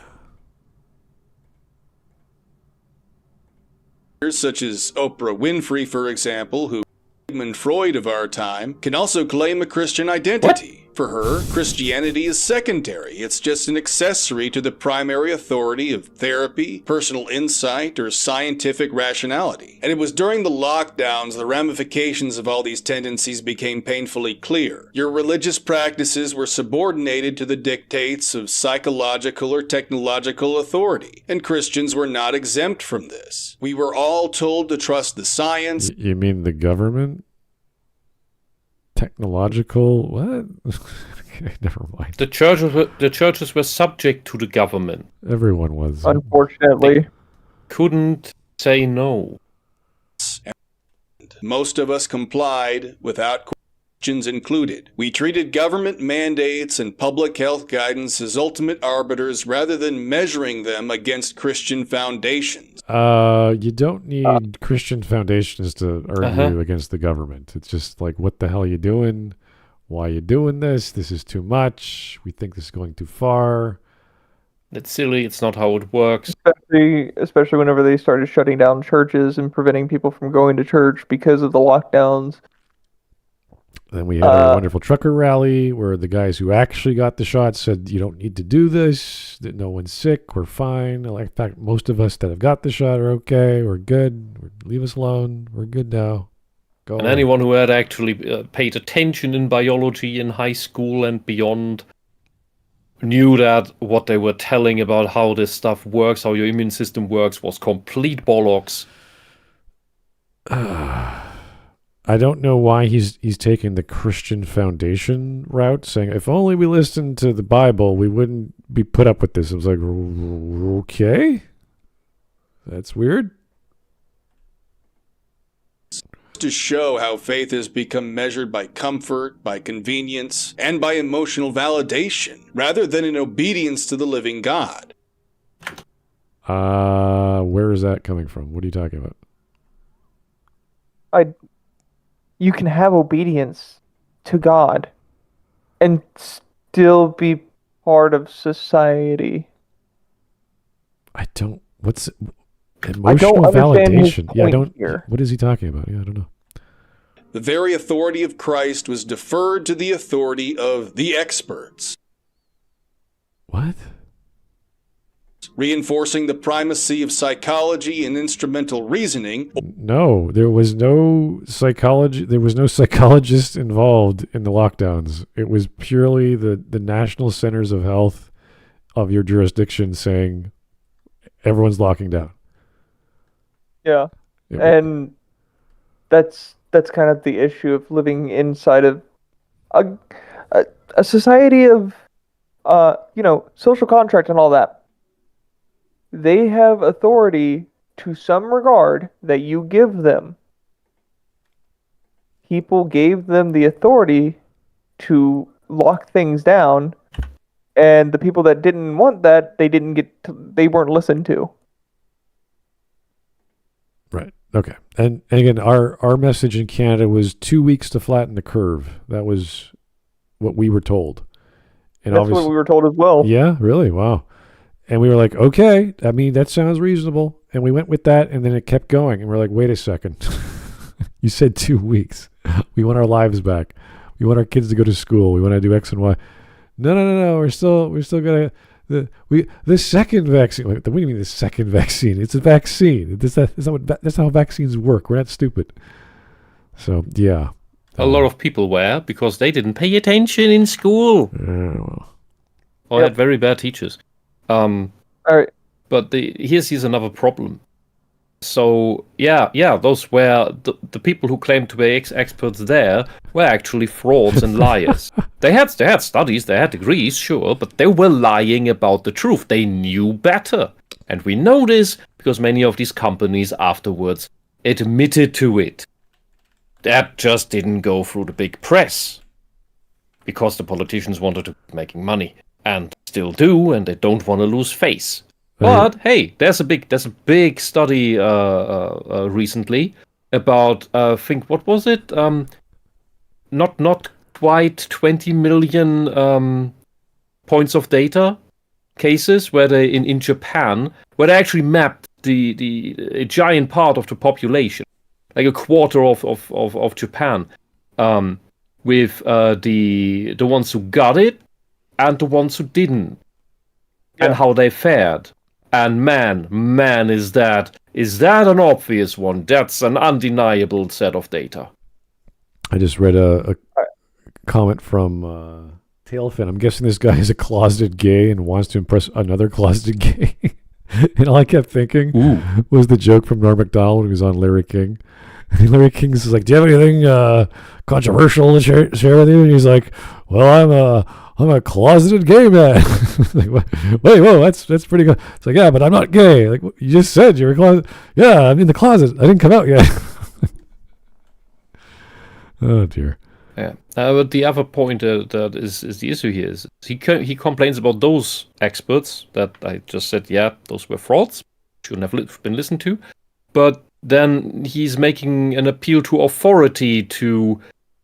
Such as Oprah Winfrey, for example, who Sigmund Freud of our time, can also claim a Christian identity. For her, Christianity is secondary. It's just an accessory to the primary authority of therapy, personal insight, or scientific rationality. And it was during the lockdowns the ramifications of all these tendencies became painfully clear. Your religious practices were subordinated to the dictates of psychological or technological authority, and Christians were not exempt from this. We were all told to trust the science. You mean the government? Technological what? Okay, never mind. The churches were subject to the government. Everyone was. Unfortunately. They couldn't say no. Most of us complied without question. Christians included. We treated government mandates and public health guidance as ultimate arbiters rather than measuring them against Christian foundations. You don't need Christian foundations to argue against the government. It's just like, what the hell are you doing? Why are you doing this? This is too much. We think this is going too far. It's silly. It's not how it works. Especially whenever they started shutting down churches and preventing people from going to church because of the lockdowns. Then we had our wonderful trucker rally where the guys who actually got the shot said, you don't need to do this, that no one's sick, we're fine. In fact, most of us that have got the shot are okay, we're good, leave us alone, we're good now. Go And on. anyone who had actually paid attention in biology in high school and beyond knew that what they were telling about how this stuff works, how your immune system works, was complete bollocks. I don't know why he's taking the Christian Foundation route, saying, if only we listened to the Bible, we wouldn't be put up with this. I was like, okay, that's weird. To show how faith has become measured by comfort, by convenience, and by emotional validation, rather than in obedience to the living God. Where is that coming from? What are you talking about? You can have obedience to God and still be part of society. What's emotional understand his validation? point here. What is he talking about? Yeah, I don't know. The very authority of Christ was deferred to the authority of the experts, What? reinforcing the primacy of psychology and instrumental reasoning. No, there was no psychology. There was no psychologist involved in the lockdowns. It was purely the National Centers of Health of your jurisdiction saying everyone's locking down. Yeah. And that's kind of the issue of living inside of a society of social contract and all that. They have authority to some regard that you give them. People gave them the authority to lock things down, and the people that didn't want that, they weren't listened to. Right. Okay. And again, our message in Canada was 2 weeks to flatten the curve. That was what we were told. And That's what we were told as well. Yeah, really? Wow. And we were like, okay, I mean, that sounds reasonable. And we went with that, and then it kept going. And we're like, wait a second. You said 2 weeks. We want our lives back. We want our kids to go to school. We want to do X and Y. No. We're still gonna the second vaccine. What do you mean the second vaccine? It's a vaccine. That's how vaccines work. We're not stupid. So yeah. A lot of people were because they didn't pay attention in school. Or had very bad teachers. All right. But here's another problem. So those were the people who claimed to be experts there were actually frauds and liars. They had studies, they had degrees, sure, but they were lying about the truth. They knew better, and we know this because many of these companies afterwards admitted to it. That just didn't go through the big press because the politicians wanted to keep making money, and still do, and they don't want to lose face. But hey, there's a big study recently about I think what was it? Not quite 20 million points of data cases where they in Japan where they actually mapped a giant part of the population, like a quarter of Japan, with the ones who got it and the ones who didn't, and how they fared. And man, is that an obvious one? That's an undeniable set of data. I just read a comment from Tailfin. I'm guessing this guy is a closeted gay and wants to impress another closeted gay. And all I kept thinking was the joke from Norm Macdonald when he was on Larry King. And Larry King's like, do you have anything controversial to share with you? And he's like, well, I'm a closeted gay man. Like, wait, whoa, that's pretty good. It's like, yeah, but I'm not gay. Like, you just said you were closet. Yeah, I'm in the closet. I didn't come out yet. Oh dear. Yeah. But the other point that is the issue here is he complains about those experts that I just said, yeah, those were frauds, shouldn't have been listened to. But then he's making an appeal to authority, to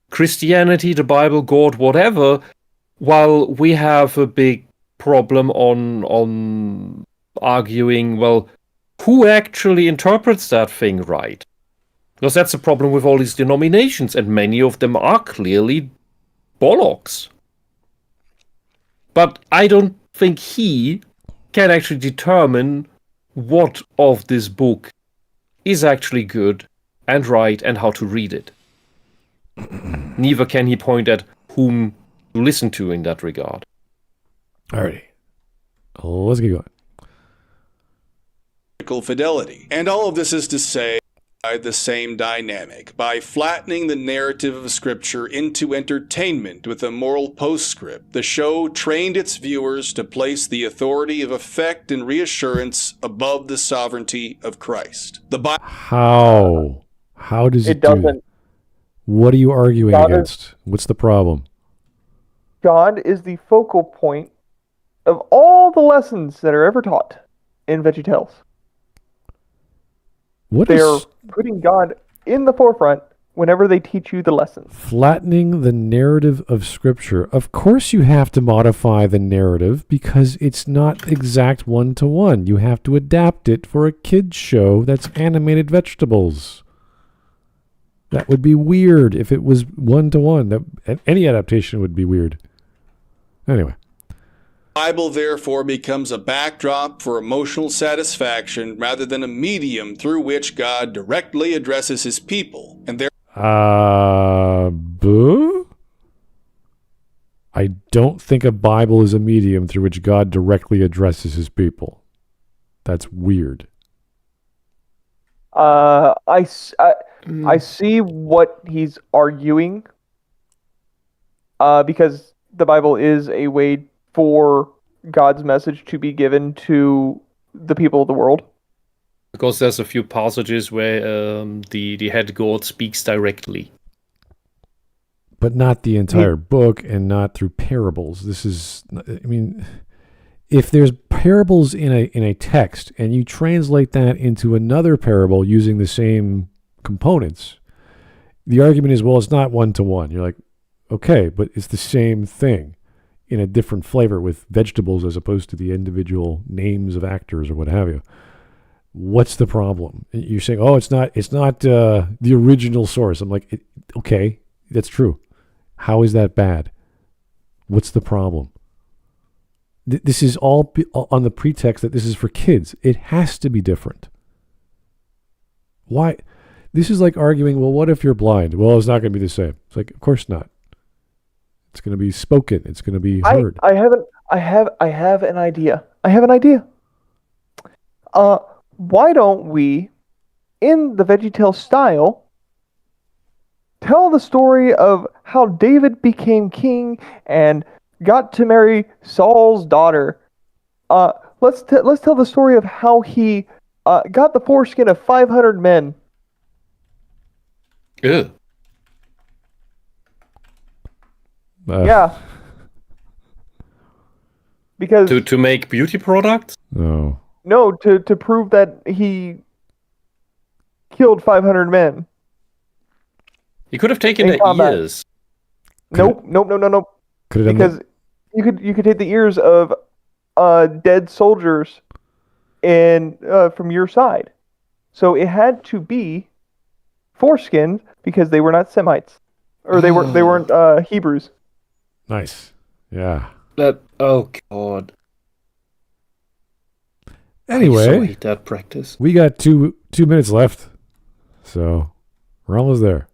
Christianity, the Bible, God, whatever, while we have a big problem on arguing, well, who actually interprets that thing right? Because that's the problem with all these denominations, and many of them are clearly bollocks. But I don't think he can actually determine what of this book is actually good and right and how to read it. Neither can he point at whom to listen to in that regard. Alrighty. Let's get going. Fidelity. And all of this is to say, by the same dynamic, by flattening the narrative of Scripture into entertainment with a moral postscript, the show trained its viewers to place the authority of effect and reassurance above the sovereignty of Christ. The Bible. How does it do doesn't. that? What are you arguing against? What's the problem? God is the focal point of all the lessons that are ever taught in Veggietales. They're putting God in the forefront whenever they teach you the lessons. Flattening the narrative of Scripture. Of course you have to modify the narrative because it's not exact one-to-one. You have to adapt it for a kid's show that's animated vegetables. That would be weird if it was one-to-one. Any adaptation would be weird. Anyway. Bible therefore becomes a backdrop for emotional satisfaction rather than a medium through which God directly addresses his people. And boo? I don't think a Bible is a medium through which God directly addresses his people. That's weird. I see what he's arguing. Because the Bible is a way for God's message to be given to the people of the world. Because there's a few passages where the head god speaks directly. But not the entire book and not through parables. This is, I mean, if there's parables in a text and you translate that into another parable using the same components, the argument is, well, it's not one-to-one. You're like, okay, but it's the same thing in a different flavor with vegetables as opposed to the individual names of actors or what have you. What's the problem? You're saying, oh, it's not the original source. I'm like, okay, that's true. How is that bad? What's the problem? This is all on the pretext that this is for kids. It has to be different. Why? This is like arguing, well, what if you're blind? Well, it's not going to be the same. It's like, of course not. It's going to be spoken. It's going to be heard. I have an idea. Why don't we, in the VeggieTales style, tell the story of how David became king and got to marry Saul's daughter? Let's tell the story of how he got the foreskin of 500 men. Ew. Yeah. Because to make beauty products? No. No, to prove that he killed 500 men. He could have taken in the combat. ears. Nope. Because you could take the ears of dead soldiers from your side. So it had to be foreskin because they were not Semites, or they weren't Hebrews. Nice. Yeah. Oh God. Anyway, I so hate that practice. We got 2 minutes left, so we're almost there.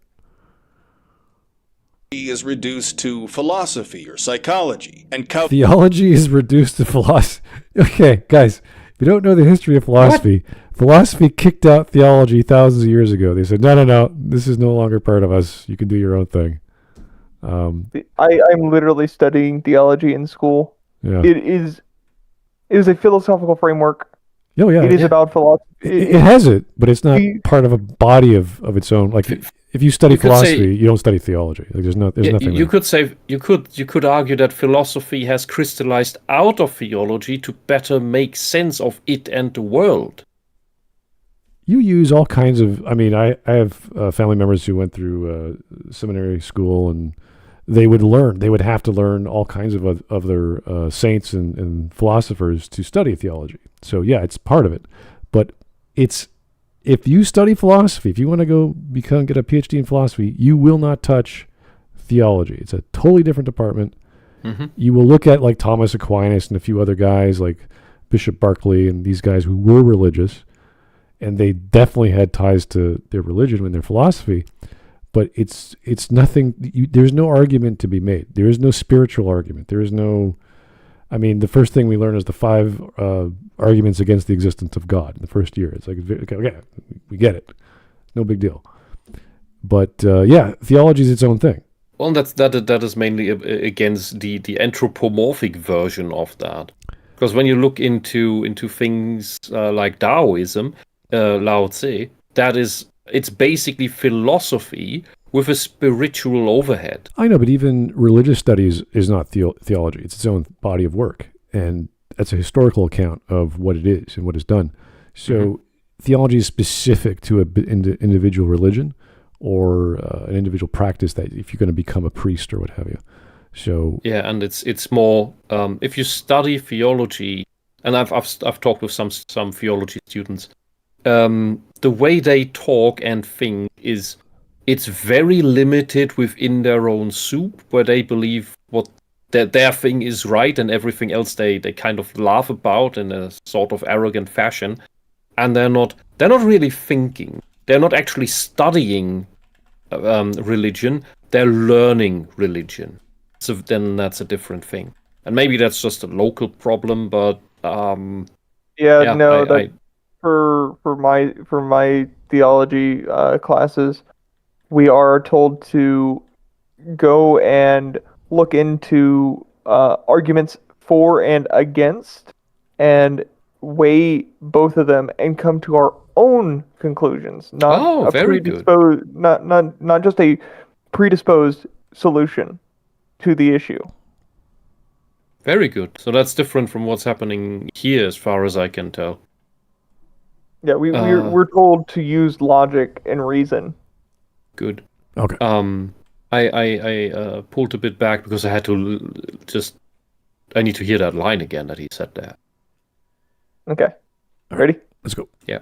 He is reduced to philosophy or psychology, and theology is reduced to philosophy. Okay, guys, if you don't know the history of philosophy, philosophy kicked out theology thousands of years ago. They said, no, this is no longer part of us. You can do your own thing. I'm literally studying theology in school. Yeah. It is a philosophical framework. Oh yeah, it is about philosophy. It has it, but it's not part of a body of its own. Like if you study You could philosophy, say- you don't study theology. Like there's nothing. You there. could say you could argue that philosophy has crystallized out of theology to better make sense of it and the world. You use all kinds of. I mean, I have family members who went through seminary school, and they would have to learn all kinds of other saints and philosophers to study theology. So yeah, it's part of it. But if you study philosophy, if you want to get a PhD in philosophy, you will not touch theology. It's a totally different department. Mm-hmm. You will look at like Thomas Aquinas and a few other guys like Bishop Berkeley and these guys who were religious, and they definitely had ties to their religion and their philosophy. But it's nothing. There's no argument to be made. There is no spiritual argument. There is no. I mean, the first thing we learn is the 5 arguments against the existence of God in the first year. It's like, okay, we get it. No big deal. But yeah, theology is its own thing. Well, that is mainly against the anthropomorphic version of that. Because when you look into things like Taoism, Lao Tse, it's basically philosophy with a spiritual overhead. I know, but even religious studies is not theology. It's its own body of work. And that's a historical account of what it is and what is done. So theology is specific to an individual religion or an individual practice that if you're going to become a priest or what have you. So yeah, and it's more if you study theology, and I've talked with some theology students, the way they talk and think it's very limited within their own soup, where they believe that their thing is right and everything else they kind of laugh about in a sort of arrogant fashion, and they're not really thinking. They're not actually studying religion. They're learning religion. So then that's a different thing. And maybe that's just a local problem, but for my theology classes, we are told to go and look into arguments for and against, and weigh both of them and come to our own conclusions. Not very good. Not just a predisposed solution to the issue. Very good. So that's different from what's happening here, as far as I can tell. Yeah, we're told to use logic and reason. Good. Okay. I pulled a bit back because I had to I need to hear that line again that he said there. Okay. Ready? Let's go. Yeah.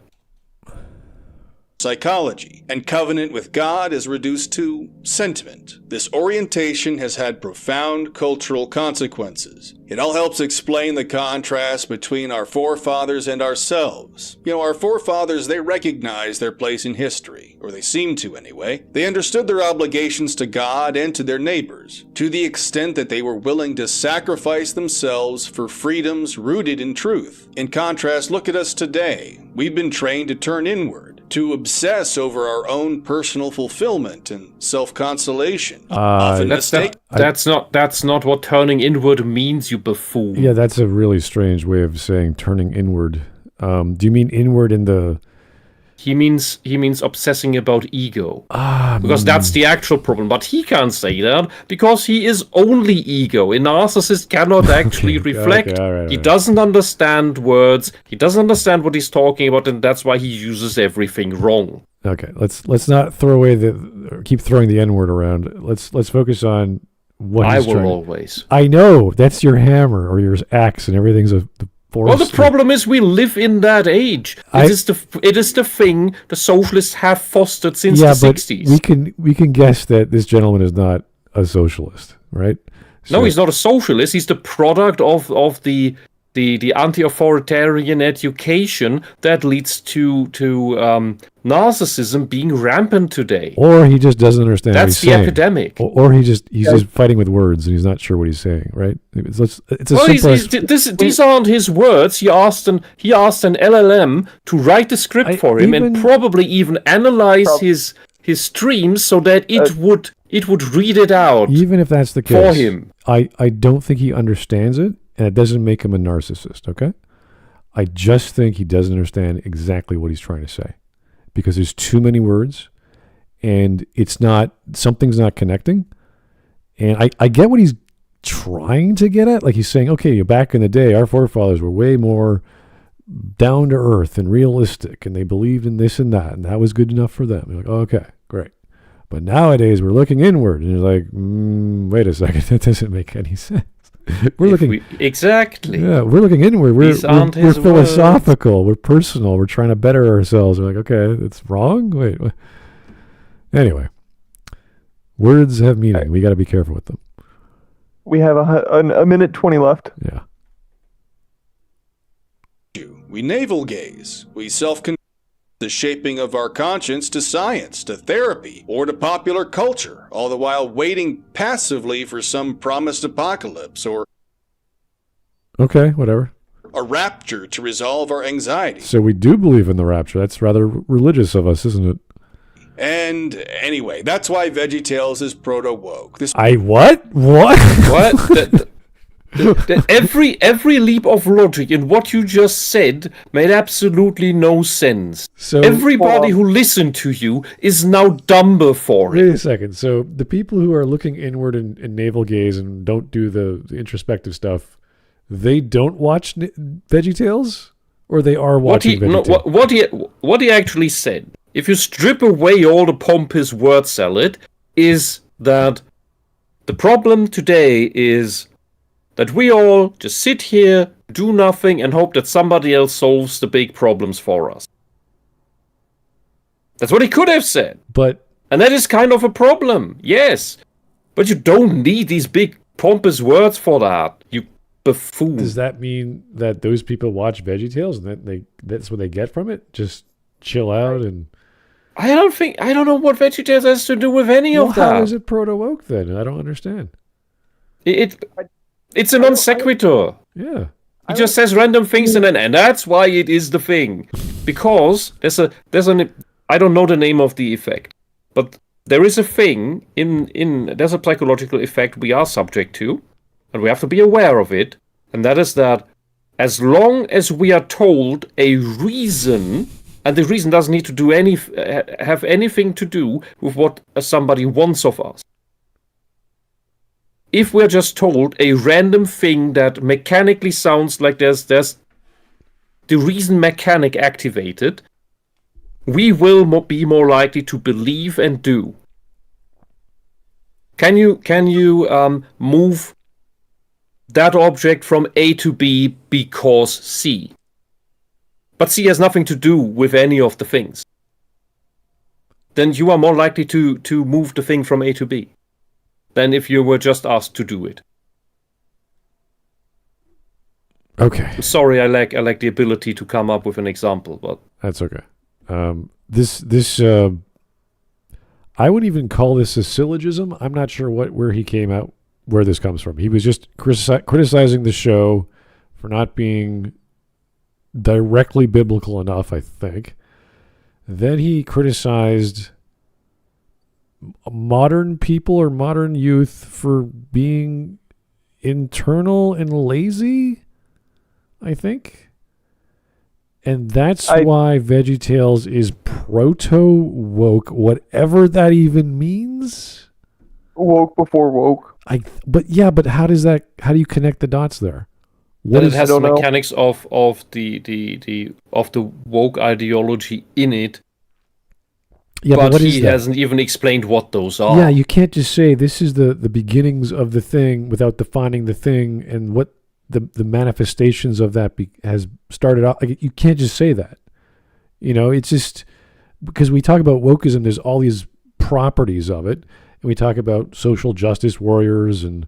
Psychology and covenant with God is reduced to sentiment. This orientation has had profound cultural consequences. It all helps explain the contrast between our forefathers and ourselves. You know, our forefathers, they recognized their place in history, or they seemed to anyway. They understood their obligations to God and to their neighbors, to the extent that they were willing to sacrifice themselves for freedoms rooted in truth. In contrast, look at us today. We've been trained to turn inward, to obsess over our own personal fulfillment and self-consolation. Often that's not what turning inward means, you buffoon. Yeah, that's a really strange way of saying turning inward. Do you mean inward in the... He means obsessing about ego. Because that's the actual problem. But he can't say that because he is only ego. A narcissist cannot actually reflect. All right. He doesn't understand words. He doesn't understand what he's talking about, and that's why he uses everything wrong. Okay, let's not throw away keep throwing the N-word around. Let's focus on what I he's will trying. always. I know that's your hammer or your axe, and everything's the force. Well, the problem is we live in that age. It is the thing the socialists have fostered since the 60s. We can guess that this gentleman is not a socialist, right? No, he's not a socialist. He's the product of the anti-authoritarian education that leads to narcissism being rampant today. Or he just doesn't understand what he's saying. That's the epidemic. Or he's just fighting with words and he's not sure what he's saying, right? These aren't his words. He asked an LLM to write the script for him and probably even analyze his streams so that it would read it out. Even if that's the case, for him, I don't think he understands it. And it doesn't make him a narcissist, okay? I just think he doesn't understand exactly what he's trying to say. Because there's too many words, and something's not connecting. And I get what he's trying to get at. Like he's saying, okay, back in the day, our forefathers were way more down to earth and realistic, and they believed in this and that was good enough for them. You're like, oh, okay, great. But nowadays we're looking inward, and you're like, wait a second, that doesn't make any sense. Exactly. Yeah, we're looking inward. We're philosophical. We're personal. We're trying to better ourselves. We're like, okay, that's wrong. Wait. Anyway, words have meaning. We got to be careful with them. We have a minute 20 left. Yeah. We navel gaze. We the shaping of our conscience to science, to therapy, or to popular culture, all the while waiting passively for some promised apocalypse or Okay, whatever. a rapture to resolve our anxiety. So we do believe in the rapture. That's rather religious of us, isn't it? And anyway, that's why Veggietales is proto-woke. What? What? Every leap of logic in what you just said made absolutely no sense. So everybody who listened to you is now dumber for it. Wait a second. So the people who are looking inward and navel gaze and don't do the introspective stuff, they don't watch Veggietales, or they are watching Veggietales? What he actually said, if you strip away all the pompous word salad, is that the problem today is that we all just sit here, do nothing, and hope that somebody else solves the big problems for us. That's what he could have said. And that is kind of a problem, yes. But you don't need these big pompous words for that, you buffoon. Does that mean that those people watch Veggietales and that's what they get from it? Just chill out and... I don't know what Veggietales has to do with any of that. How is it proto-woke then? I don't understand. It's a non sequitur. Yeah. He just says random things and that's why it is the thing. Because there's I don't know the name of the effect, but there is a thing there's a psychological effect we are subject to, and we have to be aware of it, and that is that as long as we are told a reason, and the reason doesn't need to have anything to do with what somebody wants of us. If we're just told a random thing that mechanically sounds like there's the reason mechanic activated, we will be more likely to believe and do. Can you move that object from A to B because C? But C has nothing to do with any of the things. Then you are more likely to move the thing from A to B than if you were just asked to do it. Okay. Sorry, I lack the ability to come up with an example, but that's okay. This I wouldn't even call this a syllogism. I'm not sure where he came out, where this comes from. He was just criticizing the show for not being directly biblical enough, I think. Then he criticized modern people or modern youth for being internal and lazy, I think. And that's why Veggietales is proto-woke, whatever that even means. Woke before woke. But how do you connect the dots there? What it has the mechanics of the woke ideology in it. Yeah, but he hasn't even explained what those are. Yeah, you can't just say this is the beginnings of the thing without defining the thing and what the manifestations of that has started out. Like, you can't just say that. It's just because we talk about wokeism, there's all these properties of it, and we talk about social justice warriors and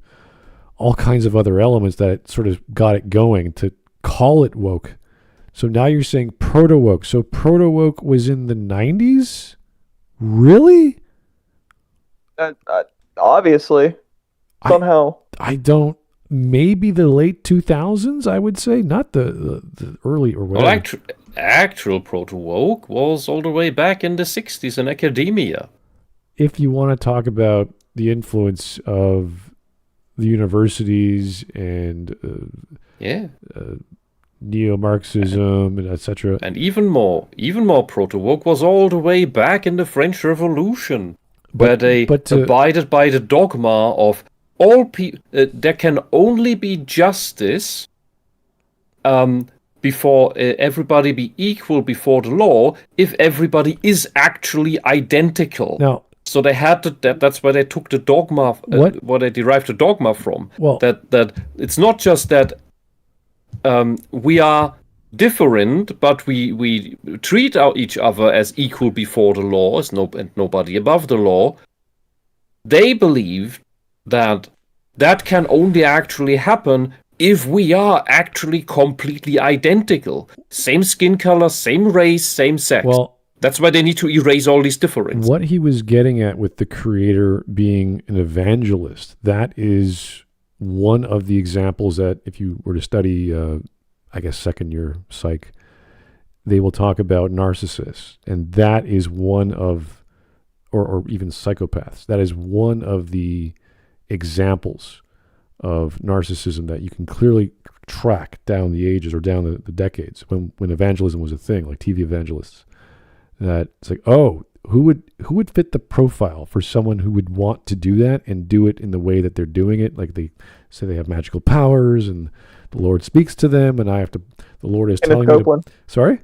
all kinds of other elements that sort of got it going to call it woke. So now you're saying proto-woke. So proto-woke was in the 90s? Really? Obviously. Somehow. I don't... Maybe the late 2000s, I would say. Not the early or whatever. Well, actual proto-woke was all the way back in the 60s in academia. If you want to talk about the influence of the universities and neo-Marxism and etc. And even more Proto-Woke was all the way back in the French Revolution, where they abided by the dogma of all people. There can only be justice before everybody be equal before the law if everybody is actually identical. Now, so they had to, that's where they took the dogma, where they derived the dogma from. Well, that it's not just that we are different, but we treat each other as equal before the law, and nobody above the law. They believe that can only actually happen if we are actually completely identical. Same skin color, same race, same sex. Well, that's why they need to erase all these differences. What he was getting at with the creator being an evangelist, that is one of the examples that if you were to study, I guess, second year psych, they will talk about narcissists. And that is one of, or even psychopaths, that is one of the examples of narcissism that you can clearly track down the ages or down the decades when evangelism was a thing, like TV evangelists. That it's like, oh, who would fit the profile for someone who would want to do that and do it in the way that they're doing it? Like they say they have magical powers and the Lord speaks to them, and the Lord is telling me to. Sorry?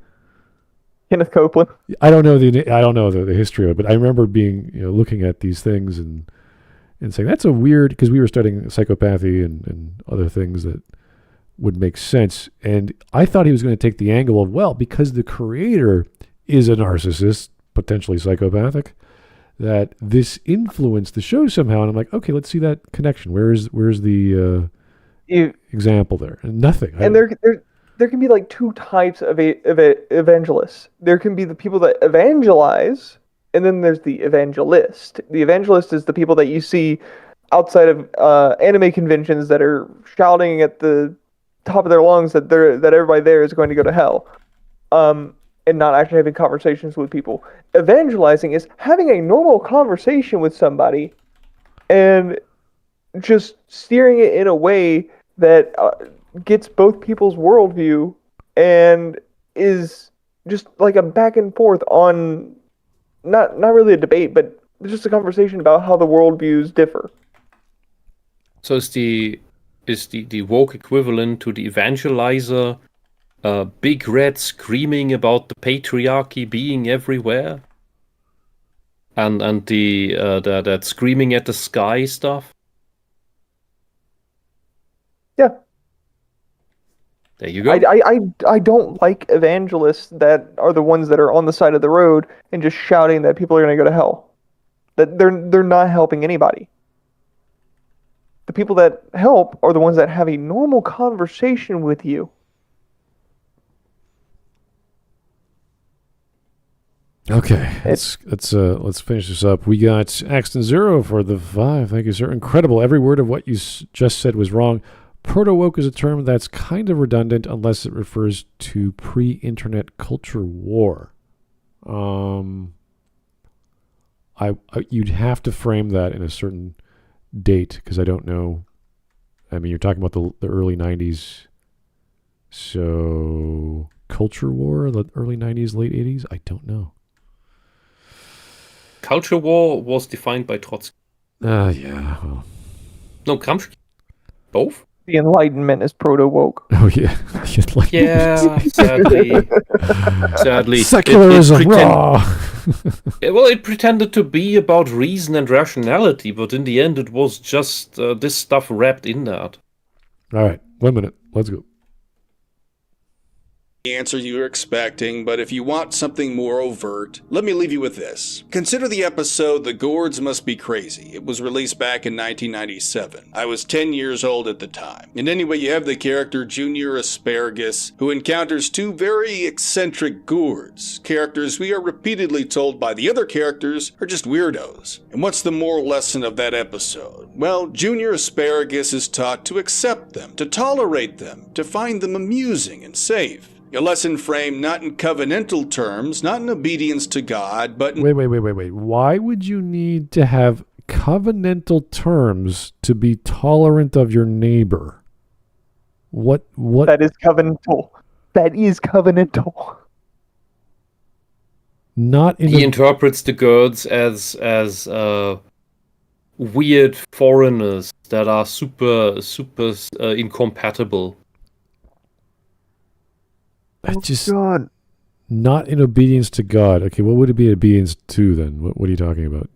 Kenneth Copeland. I don't know the history of it, but I remember being looking at these things and saying that's a weird, because we were studying psychopathy and other things that would make sense, and I thought he was going to take the angle of, well, because the creator is a narcissist, potentially psychopathic, that this influenced the show somehow, and I'm like, okay, let's see that connection. Where's the example there? And nothing. And there can be like two types of evangelists. There can be the people that evangelize, and then there's the evangelist. The evangelist is the people that you see outside of anime conventions that are shouting at the top of their lungs that everybody there is going to go to hell, and not actually having conversations with people. Evangelizing is having a normal conversation with somebody and just steering it in a way that gets both people's worldview and is just like a back and forth on not really a debate, but just a conversation about how the worldviews differ. So is the woke equivalent to the evangelizer Big Red screaming about the patriarchy being everywhere, and that screaming at the sky stuff? Yeah. There you go. I don't like evangelists that are the ones that are on the side of the road and just shouting that people are going to go to hell. That they're not helping anybody. The people that help are the ones that have a normal conversation with you. Okay, let's finish this up. We got Axton Zero for the 5. Thank you, sir. Incredible. Every word of what you just said was wrong. Proto-Woke is a term that's kind of redundant unless it refers to pre-internet culture war. You'd have to frame that in a certain date, because I don't know. I mean, you're talking about the early 90s. So, culture war, the early 90s, late 80s? I don't know. Culture war was defined by Trotsky. Yeah. Well. No, Gramsci. Both? The Enlightenment is proto-woke. Oh, yeah. Yeah, sadly. Secularism, it pretended to be about reason and rationality, but in the end it was just this stuff wrapped in that. All right, 1 minute. Let's go. The answer you're expecting, but if you want something more overt, let me leave you with this. Consider the episode The Gourds Must Be Crazy. It was released back in 1997. I was 10 years old at the time. And anyway, you have the character Junior Asparagus, who encounters two very eccentric gourds, characters we are repeatedly told by the other characters are just weirdos. And what's the moral lesson of that episode? Well, Junior Asparagus is taught to accept them, to tolerate them, to find them amusing and safe. A lesson framed not in covenantal terms, not in obedience to God, but in... Wait. Why would you need to have covenantal terms to be tolerant of your neighbor? What? That is covenantal. that is covenantal. Not in He a, interprets the gods as weird foreigners that are super incompatible. just God. not in obedience to God. Okay, what would it be obedience to then? What are you talking about?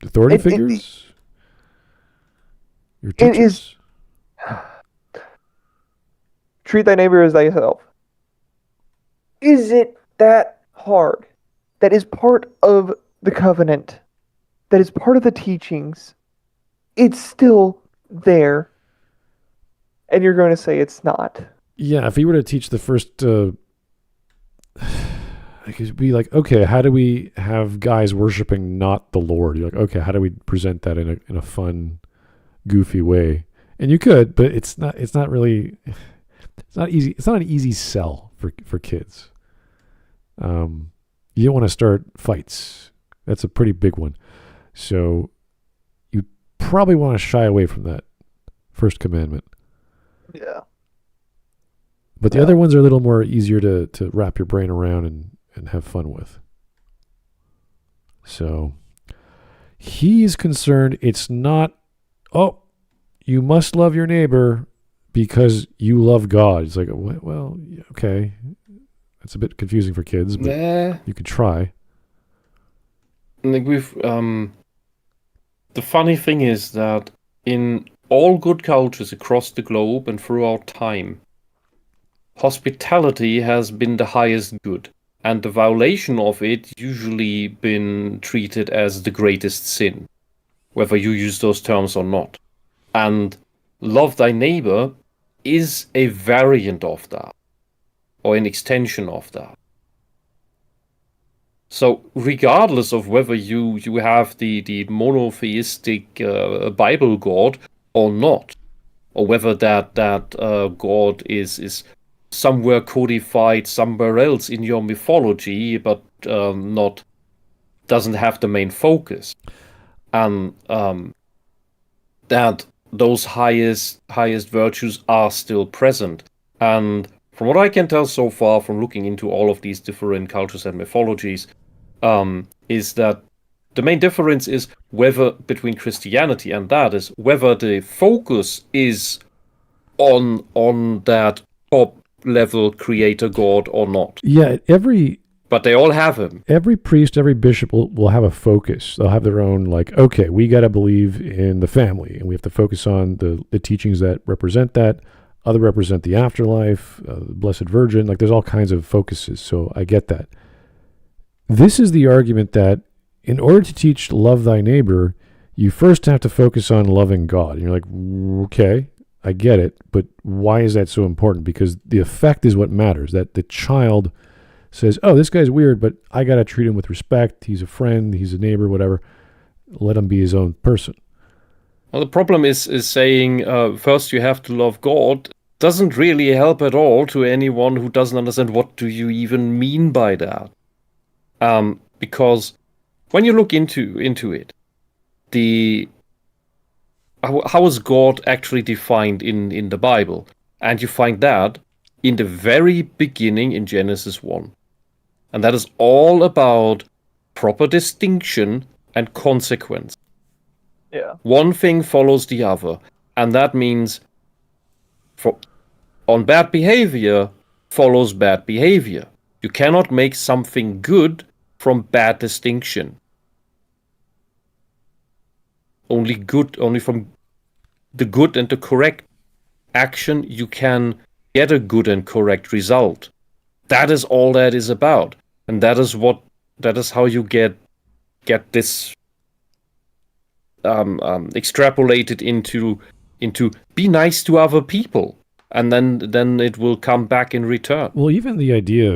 Authority figures? Your it teachers? is- Treat thy neighbor as thyself. Is it that hard? That is part of the covenant. That is part of the teachings. It's still there. And you're going to say it's not. Yeah, if he were to teach the first, it could be like, okay, how do we have guys worshiping not the Lord? You're like, okay, how do we present that in a fun, goofy way? And you could, but it's not really, it's not easy. It's not an easy sell for kids. You don't want to start fights. That's a pretty big one. So you probably want to shy away from that first commandment. Yeah. But the other ones are a little more easier to wrap your brain around and have fun with. So he's concerned it's not, oh, you must love your neighbor because you love God. It's like, well, okay. That's a bit confusing for kids, but you could try. Like the funny thing is that in all good cultures across the globe and throughout time, hospitality has been the highest good, and the violation of it usually been treated as the greatest sin, whether you use those terms or not. And love thy neighbor is a variant of that, or an extension of that. So regardless of whether you have the monotheistic Bible God or not, or whether that God is somewhere codified somewhere else in your mythology, but doesn't have the main focus, and that those highest virtues are still present. And from what I can tell so far, from looking into all of these different cultures and mythologies, is that the main difference is whether between Christianity and that is whether the focus is on that top level creator God or not. Yeah, but they all have him. Every priest, every bishop will have a focus. They'll have their own, like, okay, we got to believe in the family, and we have to focus on the teachings that represent that. Other represent the afterlife, the Blessed Virgin. Like, there's all kinds of focuses, so I get that. This is the argument that in order to teach love thy neighbor, you first have to focus on loving God. And you're like, okay, I get it, but why is that so important? Because the effect is what matters, that the child says, oh, this guy's weird, but I got to treat him with respect. He's a friend, he's a neighbor, whatever. Let him be his own person. Well, the problem is saying first you have to love God doesn't really help at all to anyone who doesn't understand what do you even mean by that. Because when you look into it, how is God actually defined in the Bible? And you find that in the very beginning in Genesis 1. And that is all about proper distinction and consequence. Yeah. One thing follows the other. And that means on bad behavior follows bad behavior. You cannot make something good from bad distinction. Only from the good and the correct action you can get a good and correct result. That is all that is about. And that is how you get this extrapolated into be nice to other people, and then it will come back in return. Well, even the idea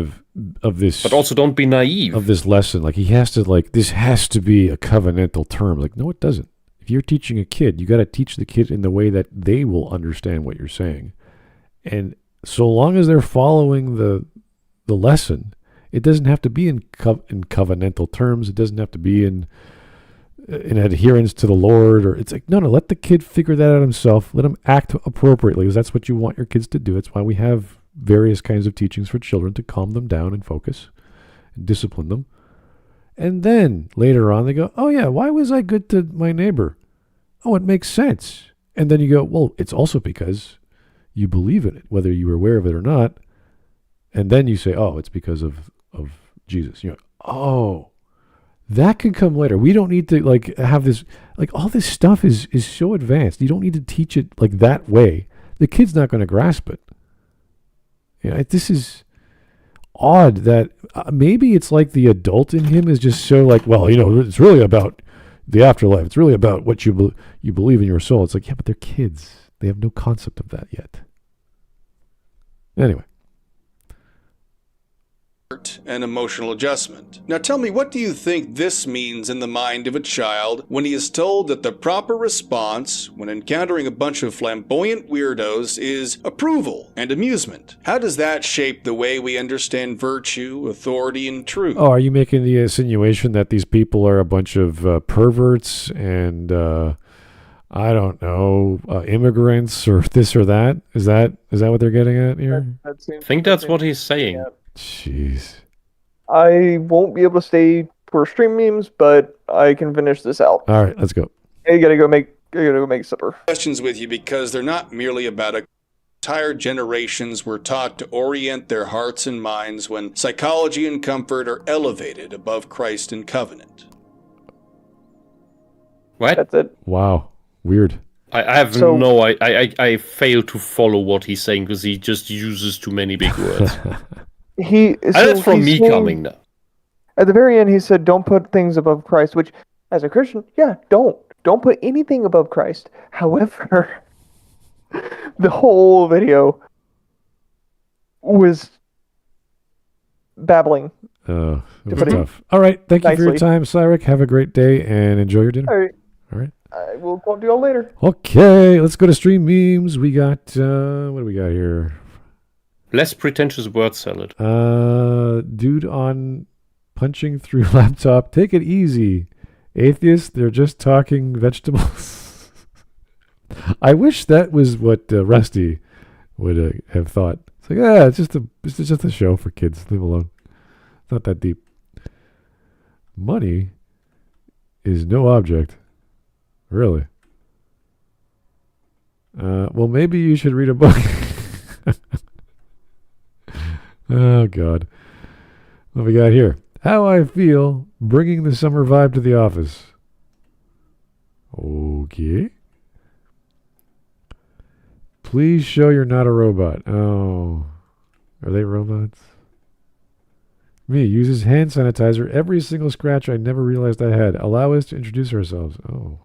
of this, but also don't be naive of this lesson. Like, he has to, like, this has to be a covenantal term. Like, no, it doesn't. If you're teaching a kid, you got to teach the kid in the way that they will understand what you're saying. And so long as they're following the lesson, it doesn't have to be in covenantal terms. It doesn't have to be in adherence to the Lord, or it's like, no, let the kid figure that out himself. Let him act appropriately, because that's what you want your kids to do. That's why we have various kinds of teachings for children to calm them down and focus and discipline them. And then later on they go, oh yeah, why was I good to my neighbor? Oh, it makes sense. And then you go, well, it's also because you believe in it, whether you were aware of it or not. And then you say, oh, it's because of Jesus. You know, oh, that can come later. We don't need to like have this, like all this stuff is so advanced. You don't need to teach it like that way. The kid's not going to grasp it. You know, this is odd that maybe it's like the adult in him is just so like, well, you know, it's really about the afterlife. It's really about what you believe in your soul. It's like, yeah, but they're kids. They have no concept of that yet. Anyway. And emotional adjustment. Now tell me, what do you think this means in the mind of a child when he is told that the proper response when encountering a bunch of flamboyant weirdos is approval and amusement? How does that shape the way we understand virtue, authority, and truth? Oh, are you making the insinuation that these people are a bunch of perverts and I don't know, immigrants or this or that? Is that what they're getting at here? I think that's what he's saying. Yeah. Jeez. I won't be able to stay for stream memes, but I can finish this out. All right, let's go. I gotta go make supper. Questions with you because they're not merely about entire generations were taught to orient their hearts and minds when psychology and comfort are elevated above Christ and covenant. What? That's it. Wow. Weird. I have no. I fail to follow what he's saying because he just uses too many big words. That's from me coming now. At the very end, he said, "Don't put things above Christ." Which, as a Christian, yeah, don't put anything above Christ. However, the whole video was babbling. Oh, it was tough. All right, thank you for your time, Cyric. Have a great day and enjoy your dinner. All right. I will talk to you all later. Okay, let's go to stream memes. We got what do we got here? Less pretentious word salad. Dude on punching through laptop. Take it easy. Atheists, they're just talking vegetables. I wish that was what Rusty would have thought. It's like, it's just a show for kids. Leave alone. It's not that deep. Money is no object. Really? Well, maybe you should read a book. Oh, God. What we got here? How I feel bringing the summer vibe to the office. Okay. Please show you're not a robot. Oh. Are they robots? Me uses hand sanitizer every single scratch I never realized I had. Allow us to introduce ourselves. Oh.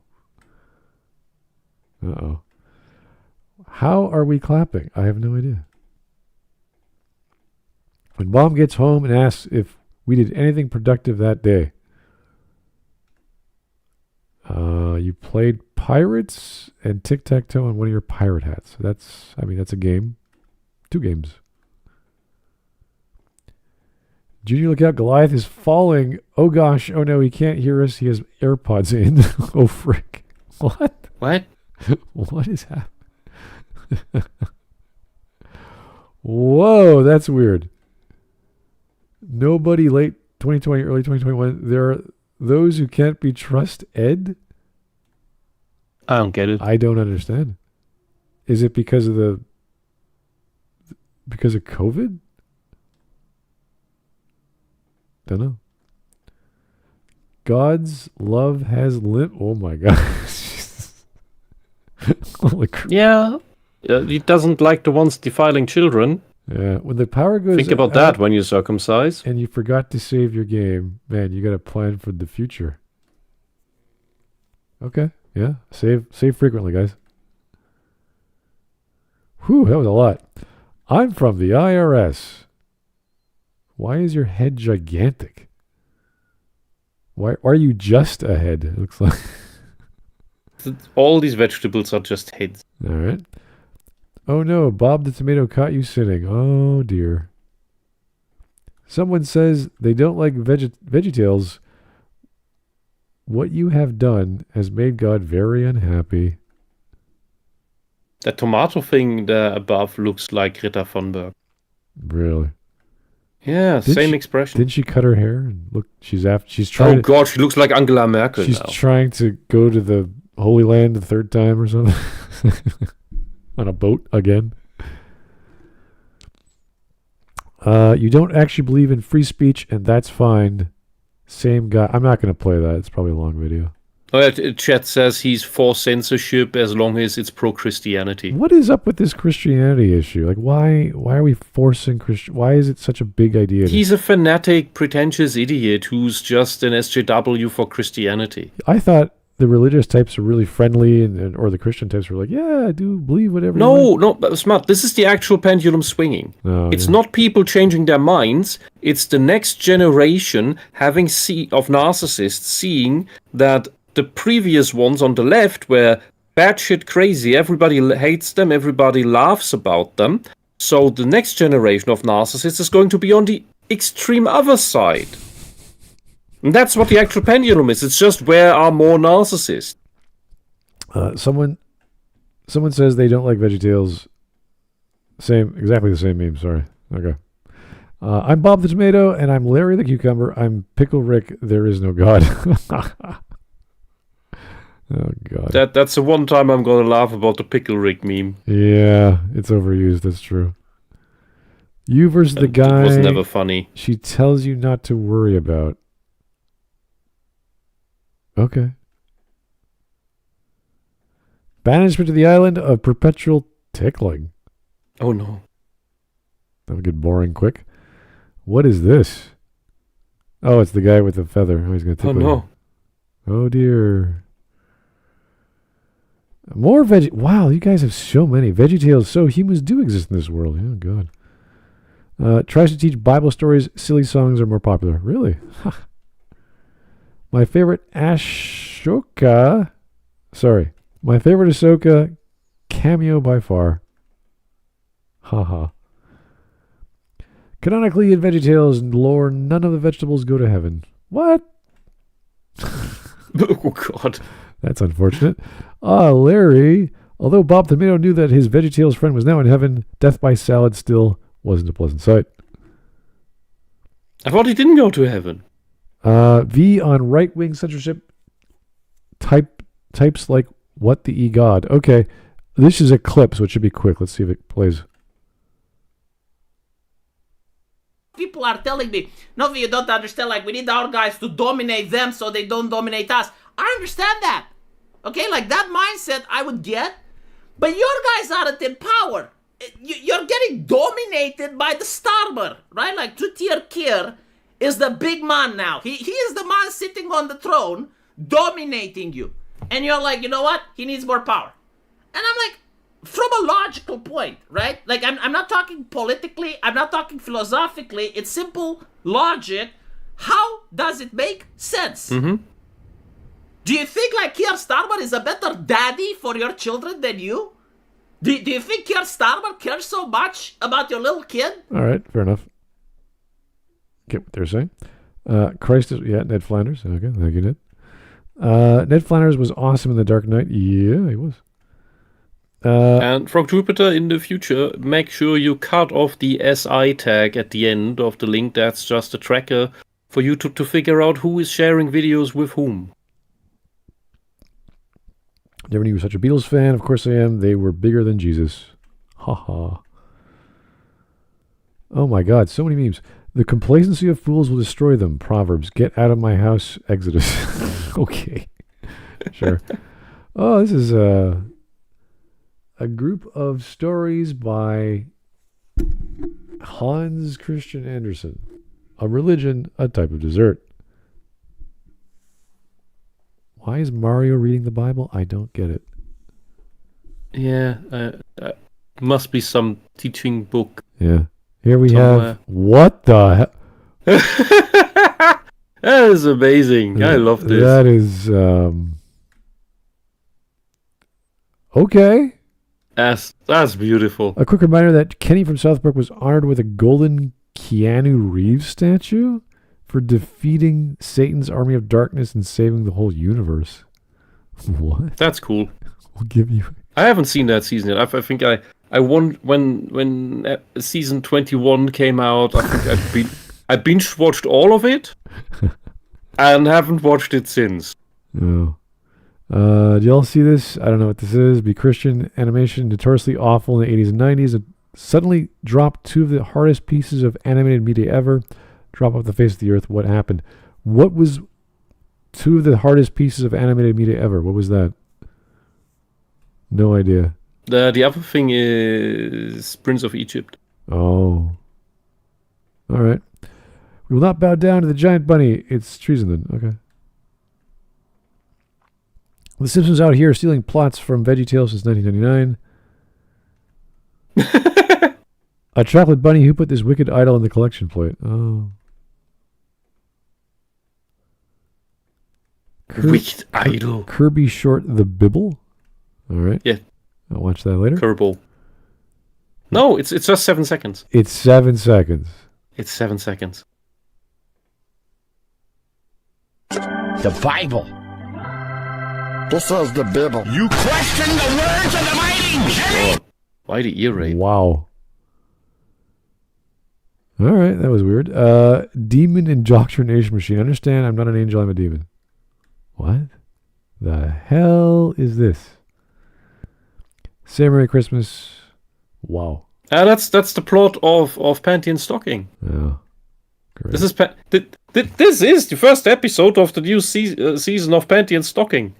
Uh-oh. How are we clapping? I have no idea. When Mom gets home and asks if we did anything productive that day. You played Pirates and Tic-Tac-Toe on one of your pirate hats. That's a game. 2 games. Junior, look out, Goliath is falling. Oh gosh, oh no, he can't hear us. He has AirPods in. Oh frick. What? What? What is happening? Whoa, that's weird. Nobody late 2020, early 2021. There are those who can't be trusted. I don't get it. I don't understand. Is it because of COVID? Don't know. God's love has Oh my gosh. Holy crap. Yeah. He doesn't like the ones defiling children. Yeah. When the power goes Think about that when you circumcise. And you forgot to save your game. Man, you got to plan for the future. Okay. Yeah. Save frequently, guys. Whew, that was a lot. I'm from the IRS. Why is your head gigantic? Why are you just a head? It looks like. All these vegetables are just heads. All right. Oh no, Bob the tomato caught you sinning. Oh dear. Someone says they don't like Veggietales. What you have done has made God very unhappy. The tomato thing there above looks like Ritter von Berg. Really? Yeah, Did same she- expression. Didn't she cut her hair? And look, she's Oh trying. God, she looks like Angela Merkel She's now. trying to go to the Holy Land the third time or something on a boat again. You don't actually believe in free speech, and that's fine. Same guy. I'm not going to play that. It's probably a long video. Oh, yeah, chat says he's for censorship as long as it's pro-Christianity. What is up with this Christianity issue? Like, why are we forcing Christian? Why is it such a big idea? He's a fanatic, pretentious idiot who's just an SJW for Christianity. I thought the religious types are really friendly, or the Christian types were like, yeah, I do believe whatever. No, but Smart, this is the actual pendulum swinging. Oh, It's yeah. not people changing their minds. It's the next generation of narcissists seeing that the previous ones on the left were batshit crazy. Everybody hates them. Everybody laughs about them. So the next generation of narcissists is going to be on the extreme other side. And that's what the actual pendulum is. It's just where are more narcissists. Someone says they don't like Veggietales. Exactly the same meme. Sorry. Okay. I'm Bob the Tomato, and I'm Larry the Cucumber. I'm Pickle Rick. There is no God. Oh God. That's the one time I'm gonna laugh about the Pickle Rick meme. Yeah, it's overused. That's true. You versus the guy. It was never funny. She tells you not to worry about. Okay. Banishment to the island of perpetual tickling. Oh no. That'll get boring quick. What is this? Oh, it's the guy with the feather. Oh, he's going to tickle Oh no. you. Oh dear. More Wow, you guys have so many. Veggietales. So humans do exist in this world. Oh, God. Tries to teach Bible stories. Silly songs are more popular. Really? My favorite Ashoka. Sorry. My favorite Ahsoka cameo by far. Haha. Canonically in Veggietales lore, none of the vegetables go to heaven. What? Oh God. That's unfortunate. Larry. Although Bob Tomato knew that his Veggietales friend was now in heaven, death by salad still wasn't a pleasant sight. I thought he didn't go to heaven. V on right-wing censorship types like what the God. Okay, this is a clip, so it should be quick. Let's see if it plays. People are telling me, no, you don't understand, like, we need our guys to dominate them so they don't dominate us. I understand that. Okay, like, that mindset I would get. But your guys aren't in power. You're getting dominated by the starmer, right? Like, two-tier Kier is the big man now. He is the man sitting on the throne, dominating you. And you're like, you know what? He needs more power. And I'm like, from a logical point, right? Like, I'm not talking politically, I'm not talking philosophically, it's simple logic. How does it make sense? Mm-hmm. Do you think, like, Keir Starmer is a better daddy for your children than you? Do you think Keir Starmer cares so much about your little kid? All right, fair enough. Get what they're saying. Christ is... Yeah, Ned Flanders. Okay, thank you, Ned. Ned Flanders was awesome in The Dark Knight. Yeah, he was. And from Jupiter in the future, make sure you cut off the SI tag at the end of the link. That's just a tracker for you to figure out who is sharing videos with whom. Never knew you were such a Beatles fan. Of course I am. They were bigger than Jesus. Ha ha. Oh my God, so many memes. The complacency of fools will destroy them. Proverbs. Get out of my house. Exodus. Okay. Sure. Oh, this is a group of stories by Hans Christian Andersen. A religion, a type of dessert. Why is Mario reading the Bible? I don't get it. Yeah, must be some teaching book. Yeah. Here we Somewhere. have... What the hell? That is amazing. I love this. That is... Okay. That's beautiful. A quick reminder that Kenny from South Park was honored with a golden Keanu Reeves statue for defeating Satan's army of darkness and saving the whole universe. What? That's cool. We'll give you... I haven't seen that season yet. I think I I won when season 21 came out. I think I binge watched all of it, and haven't watched it since. Oh. Do y'all see this? I don't know what this is. Be Christian animation notoriously awful in the 80s and 90s. It suddenly dropped two of the hardest pieces of animated media ever. Drop off the face of the earth. What happened? What was two of the hardest pieces of animated media ever? What was that? No idea. The other thing is Prince of Egypt. Oh. All right. We will not bow down to the giant bunny. It's treason then. Okay. The Simpsons out here stealing plots from Veggietales since 1999. A chocolate bunny who put this wicked idol in the collection plate. Oh. Wicked idol. Kirby Short the Bibble. All right. Yeah. I'll watch that later. Kerbal. No, it's just 7 seconds. It's 7 seconds. It's 7 seconds. The Bible. This is the Bible. You question the words of the mighty Jimmy! Why the ear rape? Wow. All right, that was weird. Demon indoctrination machine. Understand, I'm not an angel, I'm a demon. What the hell is this? Samurai Christmas. Wow. That's the plot of Pantheon Stocking. Yeah. Great. This is this is the first episode of the new season of Pantheon Stocking.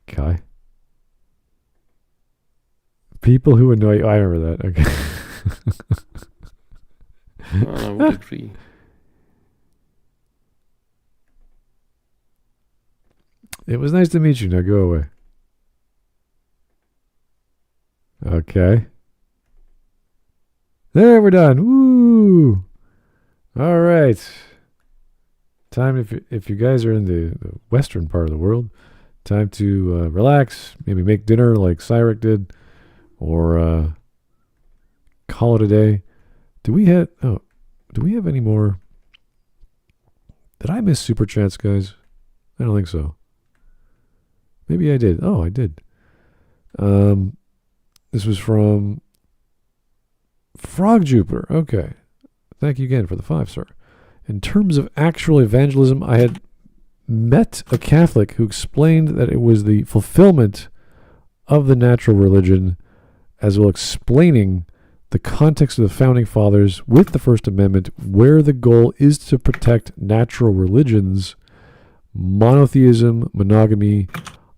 Okay. People who annoy you. I remember that. Okay. What did we? It was nice to meet you. Now go away. Okay. There, we're done. Woo! All right. Time, if you guys are in the western part of the world, time to relax, maybe make dinner like Cyrix did, or call it a day. Do we have any more? Did I miss Super Chats, guys? I don't think so. Maybe I did. Oh, I did. This was from Frog Jupiter. Okay. Thank you again for the 5, sir. In terms of actual evangelism, I had met a Catholic who explained that it was the fulfillment of the natural religion, as well explaining the context of the Founding Fathers with the First Amendment, where the goal is to protect natural religions, monotheism, monogamy,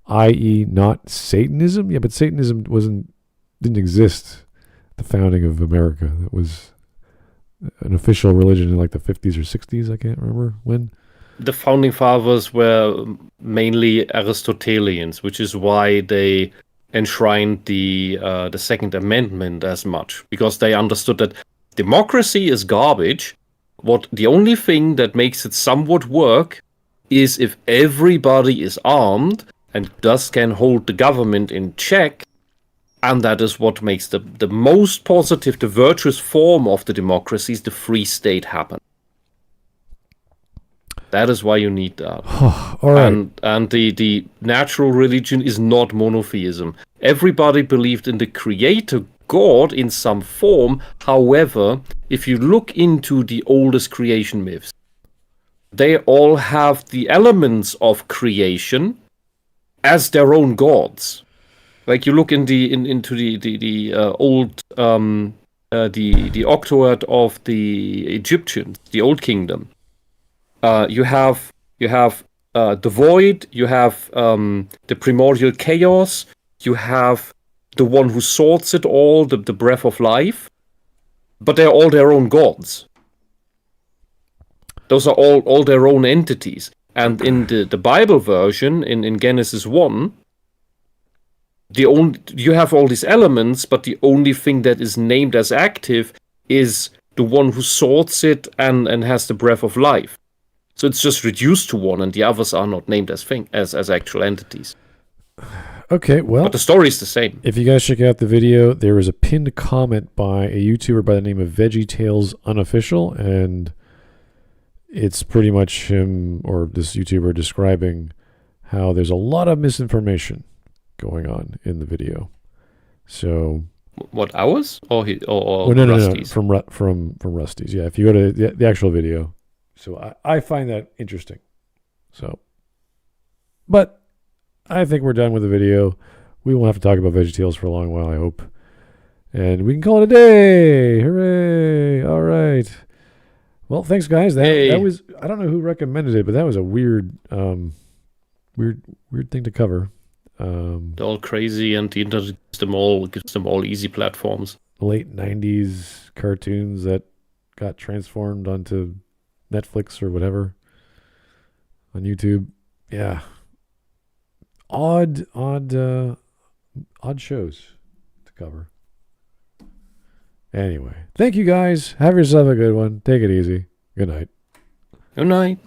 i.e. not Satanism. Yeah, but Satanism didn't exist at the founding of America. That was an official religion in like the 50s or 60s. I can't remember when. The Founding Fathers were mainly Aristotelians, which is why they enshrined the Second Amendment as much, because they understood that democracy is garbage. The only thing that makes it somewhat work is if everybody is armed and thus can hold the government in check, and that is what makes the most positive, the virtuous form of the democracies, the free state, happen. That is why you need that. All right. And the natural religion is not monotheism. Everybody believed in the creator God in some form. However, if you look into the oldest creation myths, they all have the elements of creation as their own gods. Like you look into the old the Octoad of the Egyptians, the Old Kingdom. You have the void, you have the primordial chaos, you have the one who sorts it all, the breath of life, but they're all their own gods. Those are all their own entities. And in the Bible version, in Genesis 1, you have all these elements, but the only thing that is named as active is the one who sorts it and has the breath of life. So it's just reduced to one, and the others are not named as actual entities. Okay, well, but the story is the same. If you guys check out the video, there is a pinned comment by a YouTuber by the name of Veggietales Unofficial, and it's pretty much him or this YouTuber describing how there's a lot of misinformation going on in the video. So What, ours or Well, no, Rusty's? from Rusty's. Yeah, if you go to the actual video. So I find that interesting. So, but I think we're done with the video. We won't have to talk about Veggietales for a long while, I hope. And we can call it a day. Hooray. All right. Well, thanks, guys. That was, I don't know who recommended it, but that was a weird thing to cover. They're all crazy, and the internet gives them all easy platforms. Late 90s cartoons that got transformed onto Netflix or whatever on YouTube. Yeah. Odd shows to cover. Anyway, thank you guys. Have yourself a good one. Take it easy. Good night. Good night.